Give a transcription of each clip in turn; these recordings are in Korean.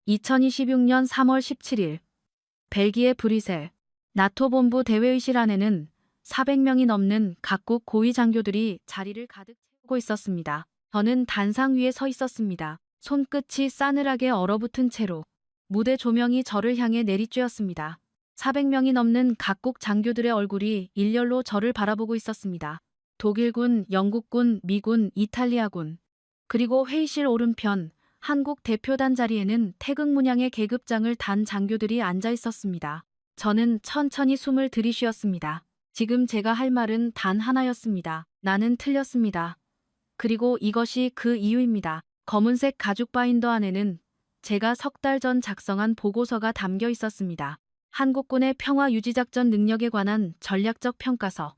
2026년 3월 17일 벨기에 브뤼셀 나토 본부 대회의실 안에는 400명이 넘는 각국 고위 장교들이 자리를 가득 채우고 있었습니다. 저는 단상 위에 서 있었습니다. 손끝이 싸늘하게 얼어붙은 채로 무대 조명이 저를 향해 내리쬐었습니다. 400명이 넘는 각국 장교들의 얼굴이 일렬로 저를 바라보고 있었습니다. 독일군, 영국군, 미군, 이탈리아군, 그리고 회의실 오른편 한국 대표단 자리에는 태극 문양의 계급장을 단 장교들이 앉아 있었습니다. 저는 천천히 숨을 들이쉬었습니다. 지금 제가 할 말은 단 하나였습니다. 나는 틀렸습니다. 그리고 이것이 그 이유입니다. 검은색 가죽 바인더 안에는 제가 석 달 전 작성한 보고서가 담겨 있었습니다. 한국군의 평화 유지작전 능력에 관한 전략적 평가서.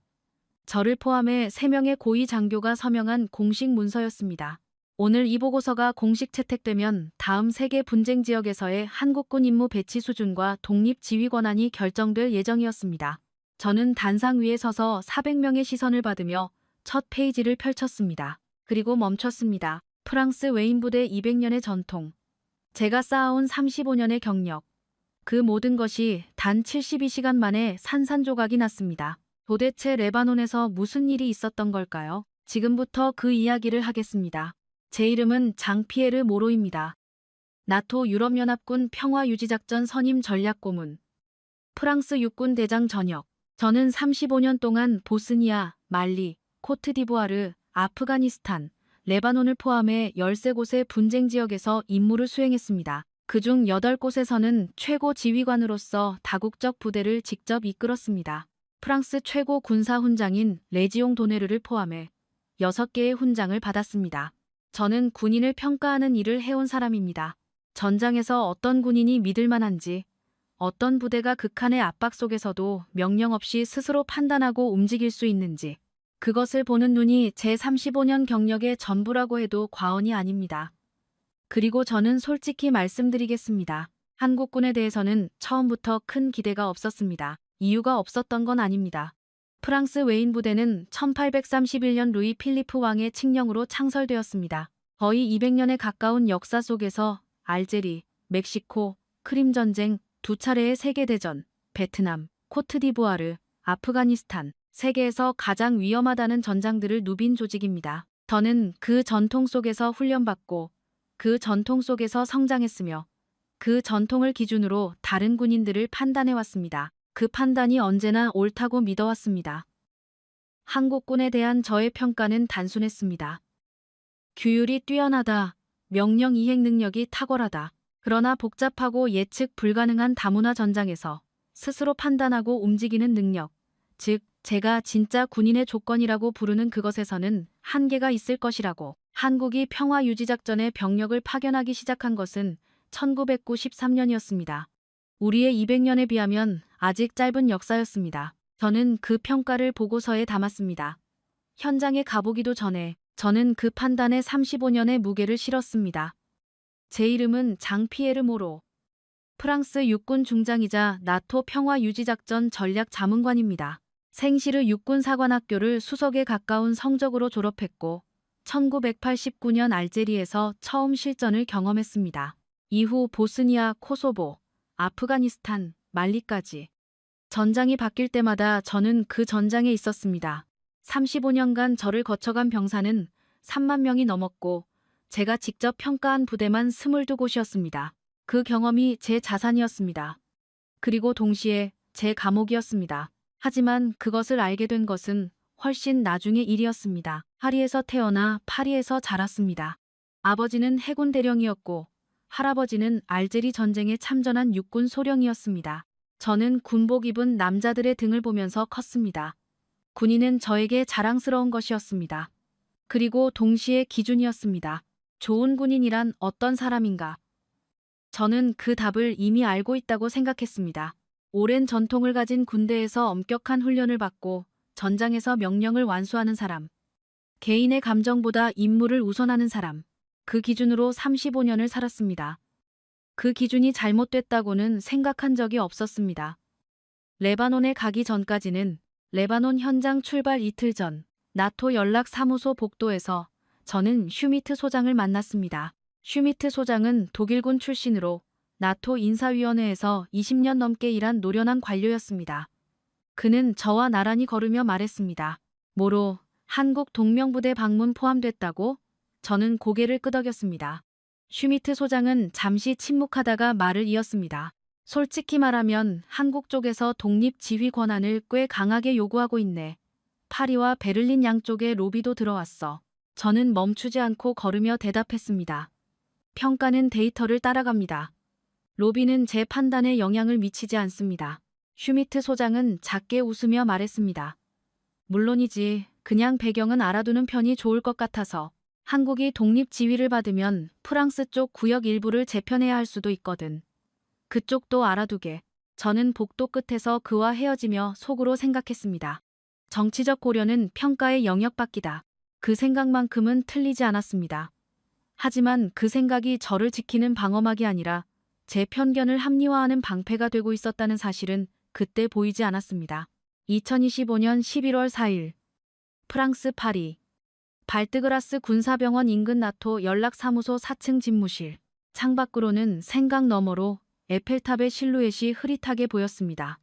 저를 포함해 3명의 고위 장교가 서명한 공식 문서였습니다. 오늘 이 보고서가 공식 채택되면 다음 세계 분쟁 지역에서의 한국군 임무 배치 수준과 독립 지휘 권한이 결정될 예정이었습니다. 저는 단상 위에 서서 400명의 시선을 받으며 첫 페이지를 펼쳤습니다. 그리고 멈췄습니다. 프랑스 웨인 부대 200년의 전통. 제가 쌓아온 35년의 경력. 그 모든 것이 단 72시간 만에 산산조각이 났습니다. 도대체 레바논에서 무슨 일이 있었던 걸까요? 지금부터 그 이야기를 하겠습니다. 제 이름은 장피에르 모로입니다. 나토 유럽연합군 평화유지작전 선임 전략고문. 프랑스 육군 대장 전역. 저는 35년 동안 보스니아, 말리, 코트디부아르, 아프가니스탄, 레바논을 포함해 13곳의 분쟁 지역에서 임무를 수행했습니다. 그중 8곳에서는 최고 지휘관으로서 다국적 부대를 직접 이끌었습니다. 프랑스 최고 군사 훈장인 레지옹 도네르를 포함해 6개의 훈장을 받았습니다. 저는 군인을 평가하는 일을 해온 사람입니다. 전장에서 어떤 군인이 믿을 만한지, 어떤 부대가 극한의 압박 속에서도 명령 없이 스스로 판단하고 움직일 수 있는지, 그것을 보는 눈이 제 35년 경력의 전부라고 해도 과언이 아닙니다. 그리고 저는 솔직히 말씀드리겠습니다. 한국군에 대해서는 처음부터 큰 기대가 없었습니다. 이유가 없었던 건 아닙니다. 프랑스 웨인 부대는 1831년 루이 필리프 왕의 칙령으로 창설되었습니다. 거의 200년에 가까운 역사 속에서 알제리, 멕시코, 크림 전쟁, 2차례의 세계대전, 베트남, 코트디부아르, 아프가니스탄, 세계에서 가장 위험하다는 전장들을 누빈 조직입니다. 저는 그 전통 속에서 훈련받고 그 전통 속에서 성장했으며 그 전통을 기준으로 다른 군인들을 판단해왔습니다. 그 판단이 언제나 옳다고 믿어왔습니다. 한국군에 대한 저의 평가는 단순했습니다. 규율이 뛰어나다, 명령 이행 능력이 탁월하다. 그러나 복잡하고 예측 불가능한 다문화 전장에서 스스로 판단하고 움직이는 능력, 즉 제가 진짜 군인의 조건이라고 부르는 그것에서는 한계가 있을 것이라고. 한국이 평화유지작전에 병력을 파견하기 시작한 것은 1993년이었습니다. 우리의 200년에 비하면 아직 짧은 역사였습니다. 저는 그 평가를 보고서에 담았습니다. 현장에 가보기도 전에 저는 그 판단에 35년의 무게를 실었습니다. 제 이름은 장피에르 모로. 프랑스 육군 중장이자 나토 평화유지작전 전략자문관입니다. 생시르 육군사관학교를 수석에 가까운 성적으로 졸업했고 1989년 알제리에서 처음 실전을 경험했습니다. 이후 보스니아, 코소보, 아프가니스탄, 말리까지. 전장이 바뀔 때마다 저는 그 전장에 있었습니다. 35년간 저를 거쳐간 병사는 3만 명이 넘었고 제가 직접 평가한 부대만 22곳이었습니다. 그 경험이 제 자산이었습니다. 그리고 동시에 제 감옥이었습니다. 하지만 그것을 알게 된 것은 훨씬 나중의 일이었습니다. 파리에서 태어나 파리에서 자랐습니다. 아버지는 해군 대령이었고 할아버지는 알제리 전쟁에 참전한 육군 소령이었습니다. 저는 군복 입은 남자들의 등을 보면서 컸습니다. 군인은 저에게 자랑스러운 것이었습니다. 그리고 동시에 기준이었습니다. 좋은 군인이란 어떤 사람인가? 저는 그 답을 이미 알고 있다고 생각했습니다. 오랜 전통을 가진 군대에서 엄격한 훈련을 받고 전장에서 명령을 완수하는 사람. 개인의 감정보다 임무를 우선하는 사람. 그 기준으로 35년을 살았습니다. 그 기준이 잘못됐다고는 생각한 적이 없었습니다. 레바논에 가기 전까지는 레바논 현장 출발 이틀 전 나토 연락사무소 복도에서 저는 슈미트 소장을 만났습니다. 슈미트 소장은 독일군 출신으로 나토 인사위원회에서 20년 넘게 일한 노련한 관료였습니다. 그는 저와 나란히 걸으며 말했습니다. 뭐로 한국 동명부대 방문 포함됐다고? 저는 고개를 끄덕였습니다. 슈미트 소장은 잠시 침묵하다가 말을 이었습니다. 솔직히 말하면 한국 쪽에서 독립 지휘 권한을 꽤 강하게 요구하고 있네. 파리와 베를린 양쪽에 로비도 들어왔어. 저는 멈추지 않고 걸으며 대답했습니다. 평가는 데이터를 따라갑니다. 로비는 제 판단에 영향을 미치지 않습니다. 슈미트 소장은 작게 웃으며 말했습니다. 물론이지. 그냥 배경은 알아두는 편이 좋을 것 같아서. 한국이 독립 지휘를 받으면 프랑스 쪽 구역 일부를 재편해야 할 수도 있거든. 그쪽도 알아두게. 저는 복도 끝에서 그와 헤어지며 속으로 생각했습니다. 정치적 고려는 평가의 영역 밖이다. 그 생각만큼은 틀리지 않았습니다. 하지만 그 생각이 저를 지키는 방어막이 아니라 제 편견을 합리화하는 방패가 되고 있었다는 사실은 그때 보이지 않았습니다. 2025년 11월 4일 프랑스 파리 발뜨그라스 군사병원 인근 나토 연락사무소 4층 집무실. 창밖으로는 생각 너머로 에펠탑의 실루엣이 흐릿하게 보였습니다.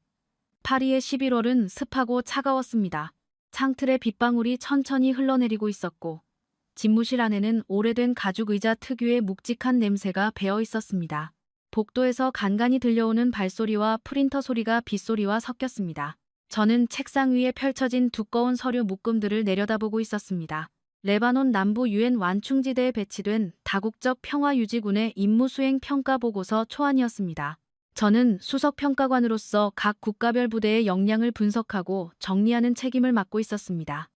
파리의 11월은 습하고 차가웠습니다. 창틀에 빗방울이 천천히 흘러내리고 있었고 집무실 안에는 오래된 가죽 의자 특유의 묵직한 냄새가 배어 있었습니다. 복도에서 간간히 들려오는 발소리와 프린터 소리가 빗소리와 섞였습니다. 저는 책상 위에 펼쳐진 두꺼운 서류 묶음들을 내려다보고 있었습니다. 레바논 남부 유엔 완충지대에 배치된 다국적 평화유지군의 임무수행 평가 보고서 초안이었습니다. 저는 수석평가관으로서 각 국가별 부대의 역량을 분석하고 정리하는 책임을 맡고 있었습니다.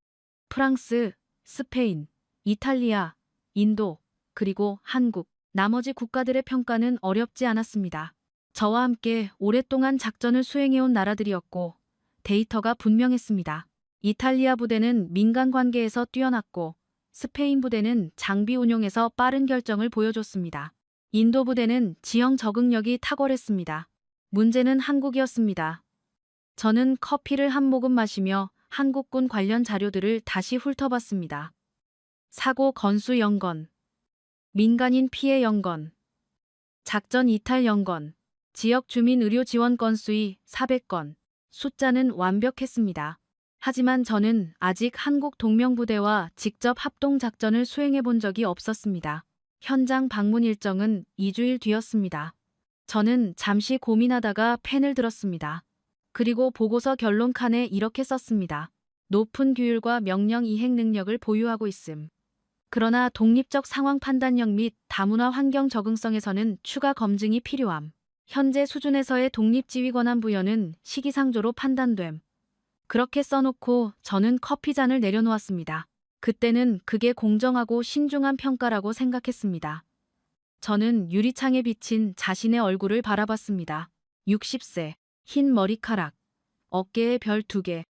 프랑스, 스페인, 이탈리아, 인도, 그리고 한국, 나머지 국가들의 평가는 어렵지 않았습니다. 저와 함께 오랫동안 작전을 수행해온 나라들이었고 데이터가 분명했습니다. 이탈리아 부대는 민간 관계에서 뛰어났고 스페인 부대는 장비 운용에서 빠른 결정을 보여줬습니다. 인도 부대는 지형 적응력이 탁월했습니다. 문제는 한국이었습니다. 저는 커피를 한 모금 마시며 한국군 관련 자료들을 다시 훑어봤습니다. 사고 건수 연건, 민간인 피해 연건, 작전 이탈 연건, 지역 주민 의료 지원 건수의 400건, 숫자는 완벽했습니다. 하지만 저는 아직 한국 동명부대와 직접 합동작전을 수행해 본 적이 없었습니다. 현장 방문 일정은 2주일 뒤였습니다. 저는 잠시 고민하다가 펜을 들었습니다. 그리고 보고서 결론 칸에 이렇게 썼습니다. 높은 규율과 명령 이행 능력을 보유하고 있음. 그러나 독립적 상황 판단력 및 다문화 환경 적응성에서는 추가 검증이 필요함. 현재 수준에서의 독립지휘 권한 부여는 시기상조로 판단됨. 그렇게 써놓고 저는 커피잔을 내려놓았습니다. 그때는 그게 공정하고 신중한 평가라고 생각했습니다. 저는 유리창에 비친 자신의 얼굴을 바라봤습니다. 60세, 흰 머리카락, 어깨에 별 2개.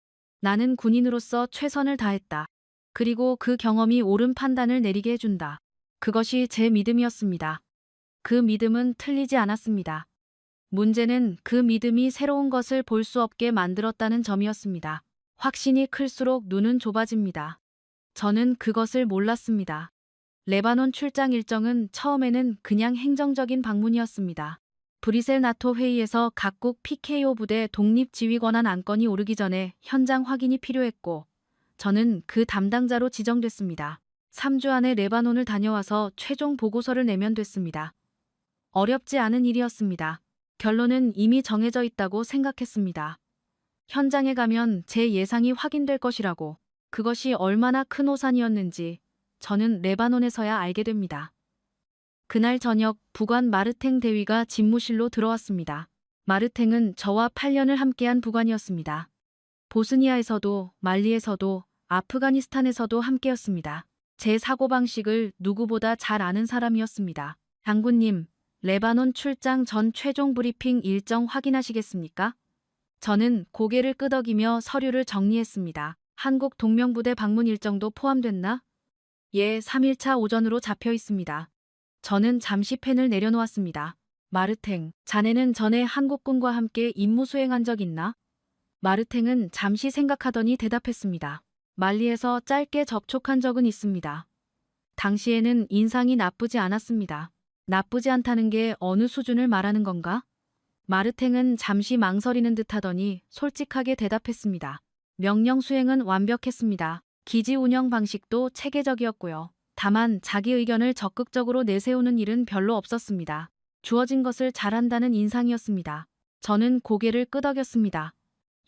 나는 군인으로서 최선을 다했다. 그리고 그 경험이 옳은 판단을 내리게 해준다. 그것이 제 믿음이었습니다. 그 믿음은 틀리지 않았습니다. 문제는 그 믿음이 새로운 것을 볼 수 없게 만들었다는 점이었습니다. 확신이 클수록 눈은 좁아집니다. 저는 그것을 몰랐습니다. 레바논 출장 일정은 처음에는 그냥 행정적인 방문이었습니다. 브뤼셀 나토 회의에서 각국 PKO 부대 독립지휘 권한 안건이 오르기 전에 현장 확인이 필요했고 저는 그 담당자로 지정됐습니다. 3주 안에 레바논을 다녀와서 최종 보고서를 내면 됐습니다. 어렵지 않은 일이었습니다. 결론은 이미 정해져 있다고 생각했습니다. 현장에 가면 제 예상이 확인될 것이라고. 그것이 얼마나 큰 오산이었는지 저는 레바논에서야 알게 됩니다. 그날 저녁 부관 마르탱 대위가 집무실로 들어왔습니다. 마르탱은 저와 8년을 함께한 부관이었습니다. 보스니아에서도 말리에서도 아프가니스탄에서도 함께였습니다. 제 사고방식을 누구보다 잘 아는 사람이었습니다. 장군님, 레바논 출장 전 최종 브리핑 일정 확인하시겠습니까? 저는 고개를 끄덕이며 서류를 정리했습니다. 한국 동명부대 방문 일정도 포함됐나? 예, 3일차 오전으로 잡혀 있습니다. 저는 잠시 펜을 내려놓았습니다. 마르탱, 자네는 전에 한국군과 함께 임무 수행한 적 있나? 마르탱은 잠시 생각하더니 대답했습니다. 말리에서 짧게 접촉한 적은 있습니다. 당시에는 인상이 나쁘지 않았습니다. 나쁘지 않다는 게 어느 수준을 말하는 건가? 마르탱은 잠시 망설이는 듯하더니 솔직하게 대답했습니다. 명령 수행은 완벽했습니다. 기지 운영 방식도 체계적이었고요. 다만 자기 의견을 적극적으로 내세우는 일은 별로 없었습니다. 주어진 것을 잘한다는 인상이었습니다. 저는 고개를 끄덕였습니다.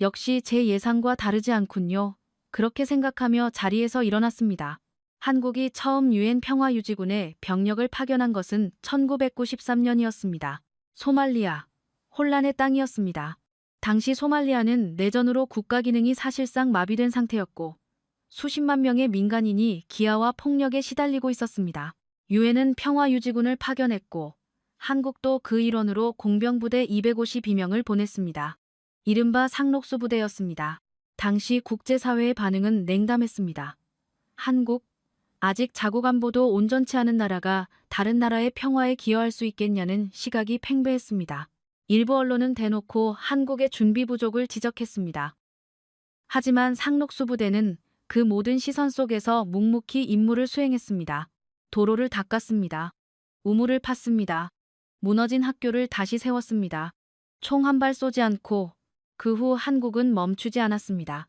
역시 제 예상과 다르지 않군요. 그렇게 생각하며 자리에서 일어났습니다. 한국이 처음 유엔 평화유지군에 병력을 파견한 것은 1993년이었습니다. 소말리아, 혼란의 땅이었습니다. 당시 소말리아는 내전으로 국가 기능이 사실상 마비된 상태였고 수십만 명의 민간인이 기아와 폭력에 시달리고 있었습니다. 유엔은 평화유지군을 파견했고 한국도 그 일원으로 공병부대 252명을 보냈습니다. 이른바 상록수 부대였습니다. 당시 국제사회의 반응은 냉담했습니다. 한국, 아직 자국 안보도 온전치 않은 나라가 다른 나라의 평화에 기여할 수 있겠냐는 시각이 팽배했습니다. 일부 언론은 대놓고 한국의 준비 부족을 지적했습니다. 하지만 상록수 부대는 그 모든 시선 속에서 묵묵히 임무를 수행했습니다. 도로를 닦았습니다. 우물을 팠습니다. 무너진 학교를 다시 세웠습니다. 총 한 발 쏘지 않고 그 후 한국은 멈추지 않았습니다.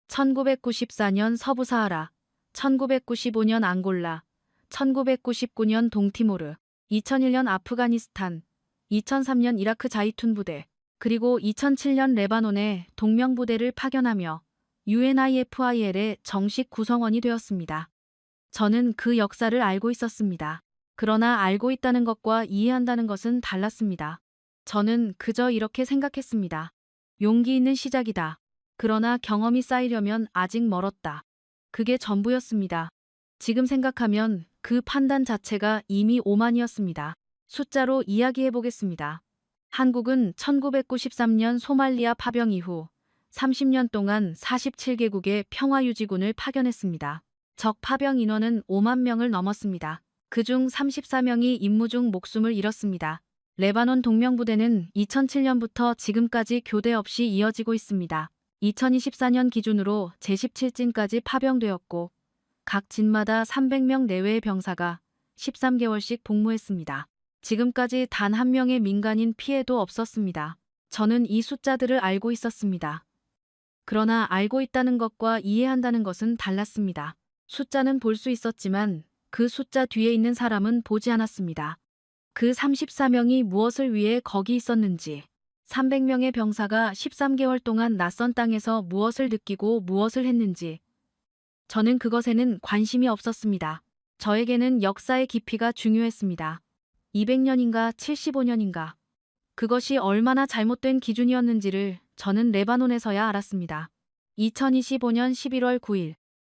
1994년 서부사하라, 1995년 앙골라, 1999년 동티모르, 2001년 아프가니스탄, 2003년 이라크 자이툰 부대, 그리고 2007년 레바논에 동명부대를 파견하며 UNIFIL의 정식 구성원이 되었습니다. 저는 그 역사를 알고 있었습니다. 그러나 알고 있다는 것과 이해한다는 것은 달랐습니다. 저는 그저 이렇게 생각했습니다. 용기 있는 시작이다. 그러나 경험이 쌓이려면 아직 멀었다. 그게 전부였습니다. 지금 생각하면 그 판단 자체가 이미 오만이었습니다. 숫자로 이야기해 보겠습니다. 한국은 1993년 소말리아 파병 이후 30년 동안 47개국의 평화유지군을 파견했습니다. 적 파병 인원은 5만 명을 넘었습니다. 그중 34명이 임무 중 목숨을 잃었습니다. 레바논 동명부대는 2007년부터 지금까지 교대 없이 이어지고 있습니다. 2024년 기준으로 제17진까지 파병되었고 각 진마다 300명 내외의 병사가 13개월씩 복무했습니다. 지금까지 단 한 명의 민간인 피해도 없었습니다. 저는 이 숫자들을 알고 있었습니다. 그러나 알고 있다는 것과 이해한다는 것은 달랐습니다. 숫자는 볼 수 있었지만 그 숫자 뒤에 있는 사람은 보지 않았습니다. 그 34명이 무엇을 위해 거기 있었는지, 300명의 병사가 13개월 동안 낯선 땅에서 무엇을 느끼고 무엇을 했는지, 저는 그것에는 관심이 없었습니다. 저에게는 역사의 깊이가 중요했습니다. 200년인가 75년인가. 그것이 얼마나 잘못된 기준이었는지를 저는 레바논에서야 알았습니다. 2025년 11월 9일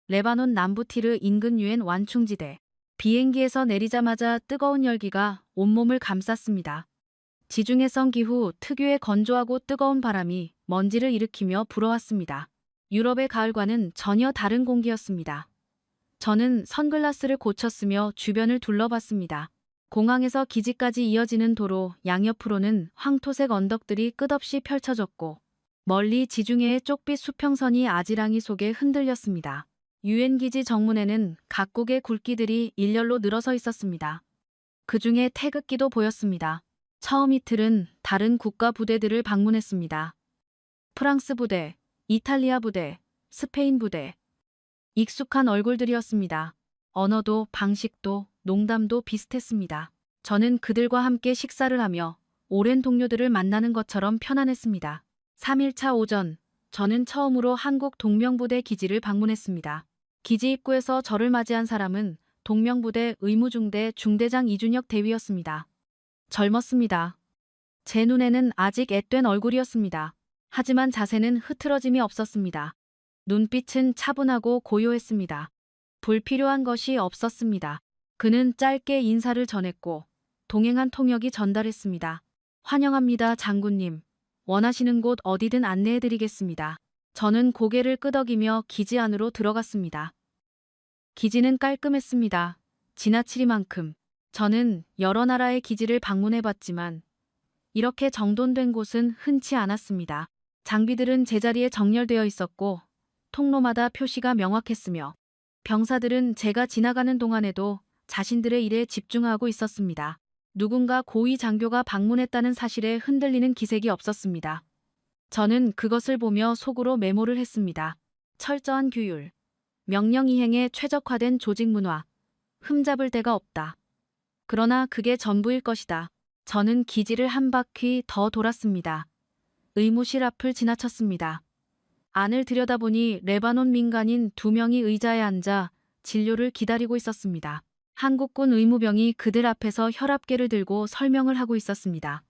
레바논 남부 티르 인근 유엔 완충지대. 비행기에서 내리자마자 뜨거운 열기가 온몸을 감쌌습니다. 지중해성 기후 특유의 건조하고 뜨거운 바람이 먼지를 일으키며 불어왔습니다. 유럽의 가을과는 전혀 다른 공기였습니다. 저는 선글라스를 고쳤으며 주변을 둘러봤습니다. 공항에서 기지까지 이어지는 도로 양옆으로는 황토색 언덕들이 끝없이 펼쳐졌고 멀리 지중해의 쪽빛 수평선이 아지랑이 속에 흔들렸습니다. 유엔 기지 정문에는 각국의 굴기들이 일렬로 늘어서 있었습니다. 그 중에 태극기도 보였습니다. 처음 이틀은 다른 국가 부대들을 방문했습니다. 프랑스 부대, 이탈리아 부대, 스페인 부대. 익숙한 얼굴들이었습니다. 언어도 방식도 농담도 비슷했습니다. 저는 그들과 함께 식사를 하며 오랜 동료들을 만나는 것처럼 편안했습니다. 3일차 오전, 저는 처음으로 한국 동명부대 기지를 방문했습니다. 기지 입구에서 저를 맞이한 사람은 동명부대 의무중대 중대장 이준혁 대위였습니다. 젊었습니다. 제 눈에는 아직 앳된 얼굴이었습니다. 하지만 자세는 흐트러짐이 없었습니다. 눈빛은 차분하고 고요했습니다. 불필요한 것이 없었습니다. 그는 짧게 인사를 전했고 동행한 통역이 전달했습니다. 환영합니다, 장군님. 원하시는 곳 어디든 안내해드리겠습니다. 저는 고개를 끄덕이며 기지 안으로 들어갔습니다. 기지는 깔끔했습니다. 지나치리만큼. 저는 여러 나라의 기지를 방문해봤지만 이렇게 정돈된 곳은 흔치 않았습니다. 장비들은 제자리에 정렬되어 있었고 통로마다 표시가 명확했으며 병사들은 제가 지나가는 동안에도 자신들의 일에 집중하고 있었습니다. 누군가 고위 장교가 방문했다는 사실에 흔들리는 기색이 없었습니다. 저는 그것을 보며 속으로 메모를 했습니다. 철저한 규율, 명령 이행에 최적화된 조직 문화, 흠잡을 데가 없다. 그러나 그게 전부일 것이다. 저는 기지를 한 바퀴 더 돌았습니다. 의무실 앞을 지나쳤습니다. 안을 들여다보니 레바논 민간인 2명이 의자에 앉아 진료를 기다리고 있었습니다. 한국군 의무병이 그들 앞에서 혈압계를 들고 설명을 하고 있었습니다.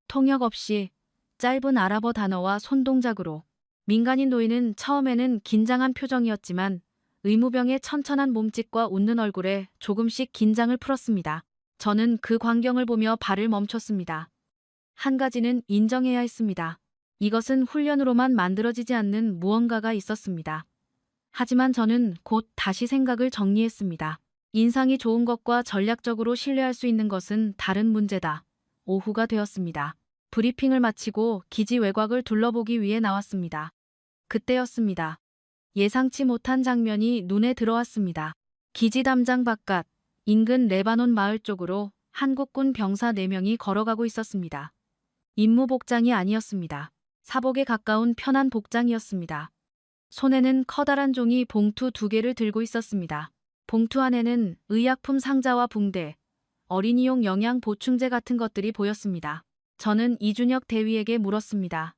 통역 없이 짧은 아랍어 단어와 손동작으로. 민간인 노인은 처음에는 긴장한 표정이었지만 의무병의 천천한 몸짓과 웃는 얼굴에 조금씩 긴장을 풀었습니다. 저는 그 광경을 보며 발을 멈췄습니다. 한 가지는 인정해야 했습니다. 이것은 훈련으로만 만들어지지 않는 무언가가 있었습니다. 하지만 저는 곧 다시 생각을 정리했습니다. 인상이 좋은 것과 전략적으로 신뢰할 수 있는 것은 다른 문제다. 오후가 되었습니다. 브리핑을 마치고 기지 외곽을 둘러보기 위해 나왔습니다. 그때였습니다. 예상치 못한 장면이 눈에 들어왔습니다. 기지 담장 바깥, 인근 레바논 마을 쪽으로 한국군 병사 4명이 걸어가고 있었습니다. 임무 복장이 아니었습니다. 사복에 가까운 편한 복장이었습니다. 손에는 커다란 종이 봉투 2개를 들고 있었습니다. 봉투 안에는 의약품 상자와 붕대, 어린이용 영양 보충제 같은 것들이 보였습니다. 저는 이준혁 대위에게 물었습니다.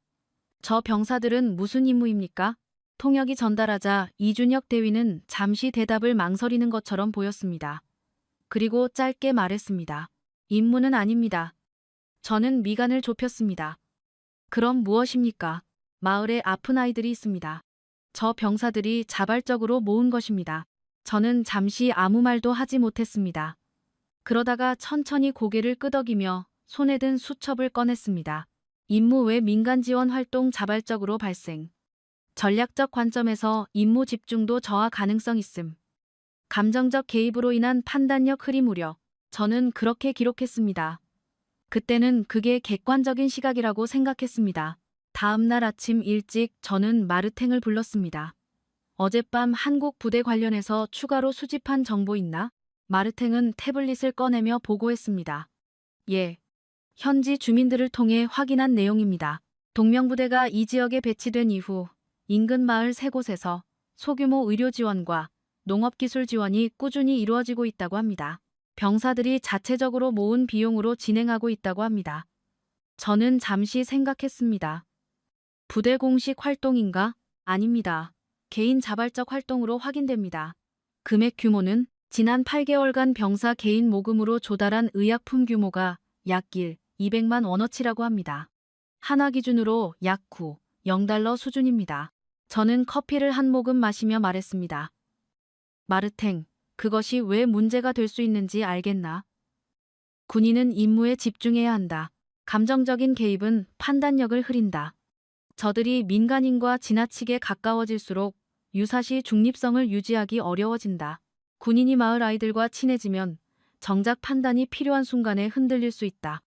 저 병사들은 무슨 임무입니까? 통역이 전달하자 이준혁 대위는 잠시 대답을 망설이는 것처럼 보였습니다. 그리고 짧게 말했습니다. 임무는 아닙니다. 저는 미간을 좁혔습니다. 그럼 무엇입니까? 마을에 아픈 아이들이 있습니다. 저 병사들이 자발적으로 모은 것입니다. 저는 잠시 아무 말도 하지 못했습니다. 그러다가 천천히 고개를 끄덕이며 손에 든 수첩을 꺼냈습니다. 임무 외 민간 지원 활동 자발적으로 발생. 전략적 관점에서 임무 집중도 저하 가능성 있음. 감정적 개입으로 인한 판단력 흐림 우려. 저는 그렇게 기록했습니다. 그때는 그게 객관적인 시각이라고 생각했습니다. 다음 날 아침 일찍 저는 마르탱을 불렀습니다. 어젯밤 한국 부대 관련해서 추가로 수집한 정보 있나? 마르탱은 태블릿을 꺼내며 보고했습니다. 예. 현지 주민들을 통해 확인한 내용입니다. 동명부대가 이 지역에 배치된 이후 인근 마을 3곳에서 소규모 의료 지원과 농업기술 지원이 꾸준히 이루어지고 있다고 합니다. 병사들이 자체적으로 모은 비용으로 진행하고 있다고 합니다. 저는 잠시 생각했습니다. 부대 공식 활동인가? 아닙니다. 개인 자발적 활동으로 확인됩니다. 금액 규모는 지난 8개월간 병사 개인 모금으로 조달한 의약품 규모가 약 200만 원어치라고 합니다. 한화 기준으로 약 0달러 수준입니다. 저는 커피를 한 모금 마시며 말했습니다. 마르탱, 그것이 왜 문제가 될 수 있는지 알겠나? 군인은 임무에 집중해야 한다. 감정적인 개입은 판단력을 흐린다. 저들이 민간인과 지나치게 가까워질수록 유사시 중립성을 유지하기 어려워진다. 군인이 마을 아이들과 친해지면 정작 판단이 필요한 순간에 흔들릴 수 있다.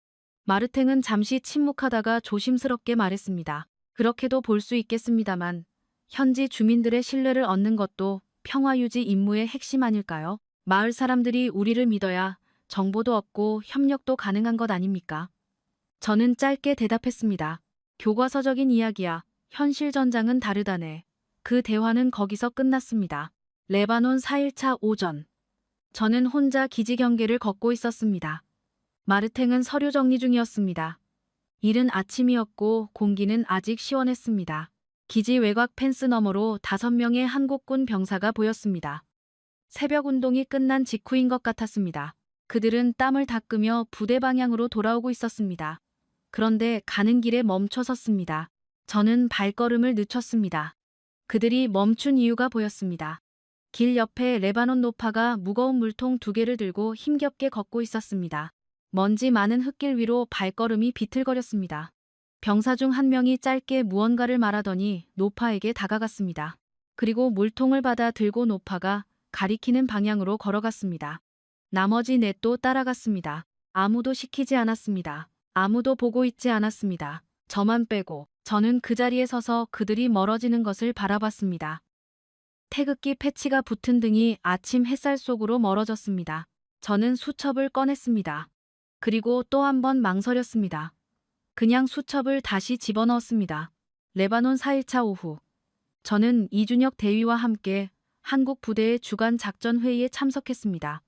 마르탱은 잠시 침묵하다가 조심스럽게 말했습니다. 그렇게도 볼 수 있겠습니다만 현지 주민들의 신뢰를 얻는 것도 평화유지 임무의 핵심 아닐까요? 마을 사람들이 우리를 믿어야 정보도 얻고 협력도 가능한 것 아닙니까? 저는 짧게 대답했습니다. 교과서적인 이야기야. 현실 전장은 다르다네. 그 대화는 거기서 끝났습니다. 레바논 4일차 오전. 저는 혼자 기지 경계를 걷고 있었습니다. 마르탱은 서류 정리 중이었습니다. 이른 아침이었고 공기는 아직 시원했습니다. 기지 외곽 펜스 너머로 5명의 한국군 병사가 보였습니다. 새벽 운동이 끝난 직후인 것 같았습니다. 그들은 땀을 닦으며 부대 방향으로 돌아오고 있었습니다. 그런데 가는 길에 멈춰 섰습니다. 저는 발걸음을 늦췄습니다. 그들이 멈춘 이유가 보였습니다. 길 옆에 레바논 노파가 무거운 물통 2개를 들고 힘겹게 걷고 있었습니다. 먼지 많은 흙길 위로 발걸음이 비틀거렸습니다. 병사 중 한 명이 짧게 무언가를 말하더니 노파에게 다가갔습니다. 그리고 물통을 받아 들고 노파가 가리키는 방향으로 걸어갔습니다. 나머지 넷도 따라갔습니다. 아무도 시키지 않았습니다. 아무도 보고 있지 않았습니다. 저만 빼고 저는 그 자리에 서서 그들이 멀어지는 것을 바라봤습니다. 태극기 패치가 붙은 등이 아침 햇살 속으로 멀어졌습니다. 저는 수첩을 꺼냈습니다. 그리고 또 한 번 망설였습니다. 그냥 수첩을 다시 집어넣었습니다. 레바논 4일차 오후. 저는 이준혁 대위와 함께 한국 부대의 주간 작전 회의에 참석했습니다.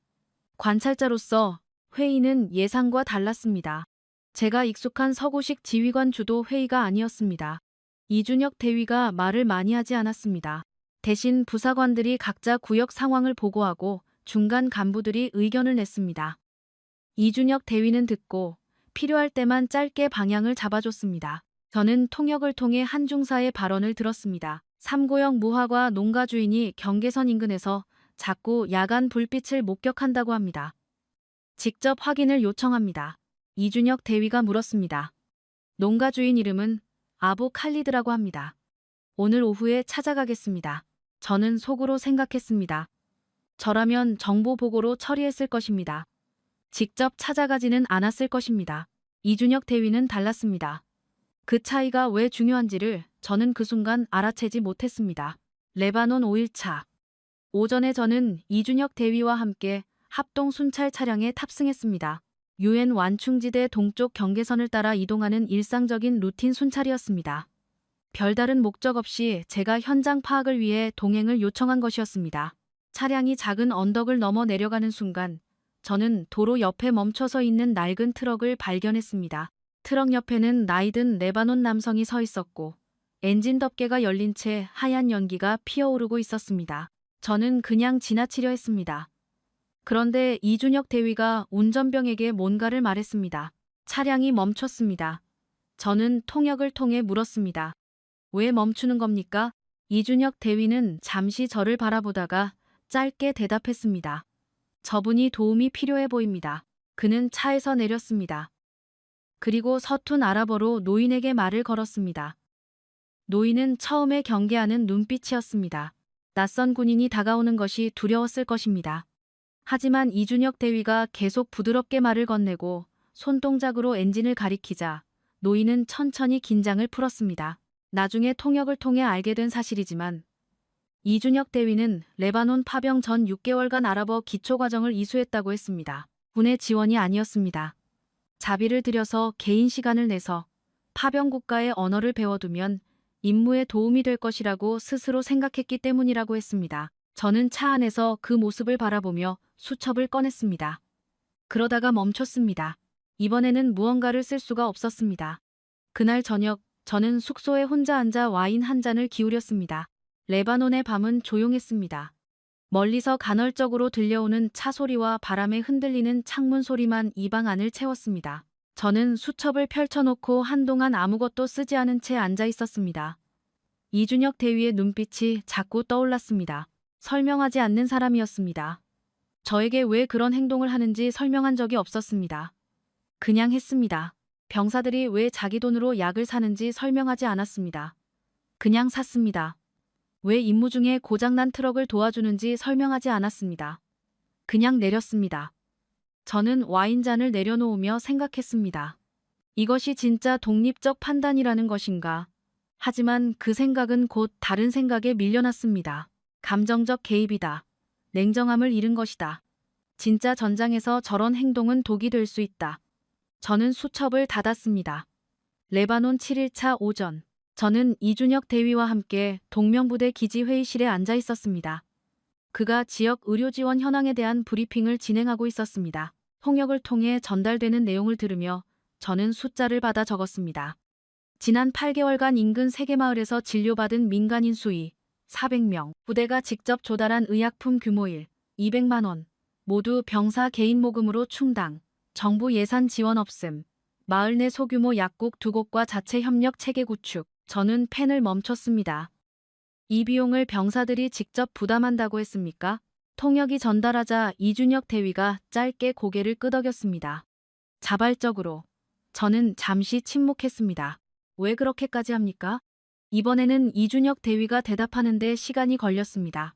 관찰자로서 회의는 예상과 달랐습니다. 제가 익숙한 서구식 지휘관 주도 회의가 아니었습니다. 이준혁 대위가 말을 많이 하지 않았습니다. 대신 부사관들이 각자 구역 상황을 보고하고 중간 간부들이 의견을 냈습니다. 이준혁 대위는 듣고 필요할 때만 짧게 방향을 잡아줬습니다. 저는 통역을 통해 한 중사의 발언을 들었습니다. 삼고역 무화과 농가 주인이 경계선 인근에서 자꾸 야간 불빛을 목격한다고 합니다. 직접 확인을 요청합니다. 이준혁 대위가 물었습니다. 농가 주인 이름은 아부 칼리드라고 합니다. 오늘 오후에 찾아가겠습니다. 저는 속으로 생각했습니다. 저라면 정보 보고로 처리했을 것입니다. 직접 찾아가지는 않았을 것입니다. 이준혁 대위는 달랐습니다. 그 차이가 왜 중요한지를 저는 그 순간 알아채지 못했습니다. 레바논 5일차. 오전에 저는 이준혁 대위와 함께 합동 순찰 차량에 탑승했습니다. 유엔 완충지대 동쪽 경계선을 따라 이동하는 일상적인 루틴 순찰이었습니다. 별다른 목적 없이 제가 현장 파악을 위해 동행을 요청한 것이었습니다. 차량이 작은 언덕을 넘어 내려가는 순간 저는 도로 옆에 멈춰서 있는 낡은 트럭을 발견했습니다. 트럭 옆에는 나이든 레바논 남성이 서 있었고 엔진 덮개가 열린 채 하얀 연기가 피어오르고 있었습니다. 저는 그냥 지나치려 했습니다. 그런데 이준혁 대위가 운전병에게 뭔가를 말했습니다. 차량이 멈췄습니다. 저는 통역을 통해 물었습니다. 왜 멈추는 겁니까? 이준혁 대위는 잠시 저를 바라보다가 짧게 대답했습니다. 저분이 도움이 필요해 보입니다. 그는 차에서 내렸습니다. 그리고 서툰 아랍어로 노인에게 말을 걸었습니다. 노인은 처음에 경계하는 눈빛이었습니다. 낯선 군인이 다가오는 것이 두려웠을 것입니다. 하지만 이준혁 대위가 계속 부드럽게 말을 건네고 손동작으로 엔진을 가리키자 노인은 천천히 긴장을 풀었습니다. 나중에 통역을 통해 알게 된 사실이지만 이준혁 대위는 레바논 파병 전 6개월간 아랍어 기초과정을 이수했다고 했습니다. 군의 지원이 아니었습니다. 자비를 들여서 개인 시간을 내서 파병 국가의 언어를 배워두면 임무에 도움이 될 것이라고 스스로 생각했기 때문이라고 했습니다. 저는 차 안에서 그 모습을 바라보며 수첩을 꺼냈습니다. 그러다가 멈췄습니다. 이번에는 무언가를 쓸 수가 없었습니다. 그날 저녁 저는 숙소에 혼자 앉아 와인 한 잔을 기울였습니다. 레바논의 밤은 조용했습니다. 멀리서 간헐적으로 들려오는 차 소리와 바람에 흔들리는 창문 소리만 이 방 안을 채웠습니다. 저는 수첩을 펼쳐놓고 한동안 아무것도 쓰지 않은 채 앉아 있었습니다. 이준혁 대위의 눈빛이 자꾸 떠올랐습니다. 설명하지 않는 사람이었습니다. 저에게 왜 그런 행동을 하는지 설명한 적이 없었습니다. 그냥 했습니다. 병사들이 왜 자기 돈으로 약을 사는지 설명하지 않았습니다. 그냥 샀습니다. 왜 임무 중에 고장난 트럭을 도와주는지 설명하지 않았습니다. 그냥 내렸습니다. 저는 와인잔을 내려놓으며 생각했습니다. 이것이 진짜 독립적 판단이라는 것인가? 하지만 그 생각은 곧 다른 생각에 밀려났습니다. 감정적 개입이다. 냉정함을 잃은 것이다. 진짜 전장에서 저런 행동은 독이 될 수 있다. 저는 수첩을 닫았습니다. 레바논 7일차 오전. 저는 이준혁 대위와 함께 동명부대 기지 회의실에 앉아 있었습니다. 그가 지역 의료 지원 현황에 대한 브리핑을 진행하고 있었습니다. 통역을 통해 전달되는 내용을 들으며 저는 숫자를 받아 적었습니다. 지난 8개월간 인근 3개 마을에서 진료받은 민간인 수위 400명, 부대가 직접 조달한 의약품 규모 200만 원, 모두 병사 개인 모금으로 충당, 정부 예산 지원 없음, 마을 내 소규모 약국 2곳과 자체 협력 체계 구축. 저는 펜을 멈췄습니다. 이 비용을 병사들이 직접 부담한다고 했습니까? 통역이 전달하자 이준혁 대위가 짧게 고개를 끄덕였습니다. 자발적으로. 저는 잠시 침묵했습니다. 왜 그렇게까지 합니까? 이번에는 이준혁 대위가 대답하는데 시간이 걸렸습니다.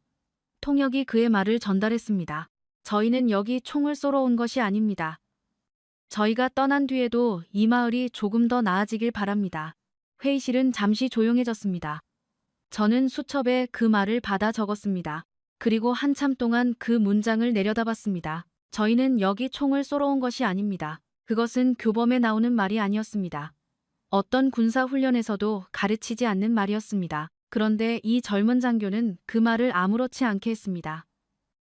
통역이 그의 말을 전달했습니다. 저희는 여기 총을 쏘러 온 것이 아닙니다. 저희가 떠난 뒤에도 이 마을이 조금 더 나아지길 바랍니다. 회의실은 잠시 조용해졌습니다. 저는 수첩에 그 말을 받아 적었습니다. 그리고 한참 동안 그 문장을 내려다봤습니다. 저희는 여기 총을 쏘러 온 것이 아닙니다. 그것은 교범에 나오는 말이 아니었습니다. 어떤 군사 훈련에서도 가르치지 않는 말이었습니다. 그런데 이 젊은 장교는 그 말을 아무렇지 않게 했습니다.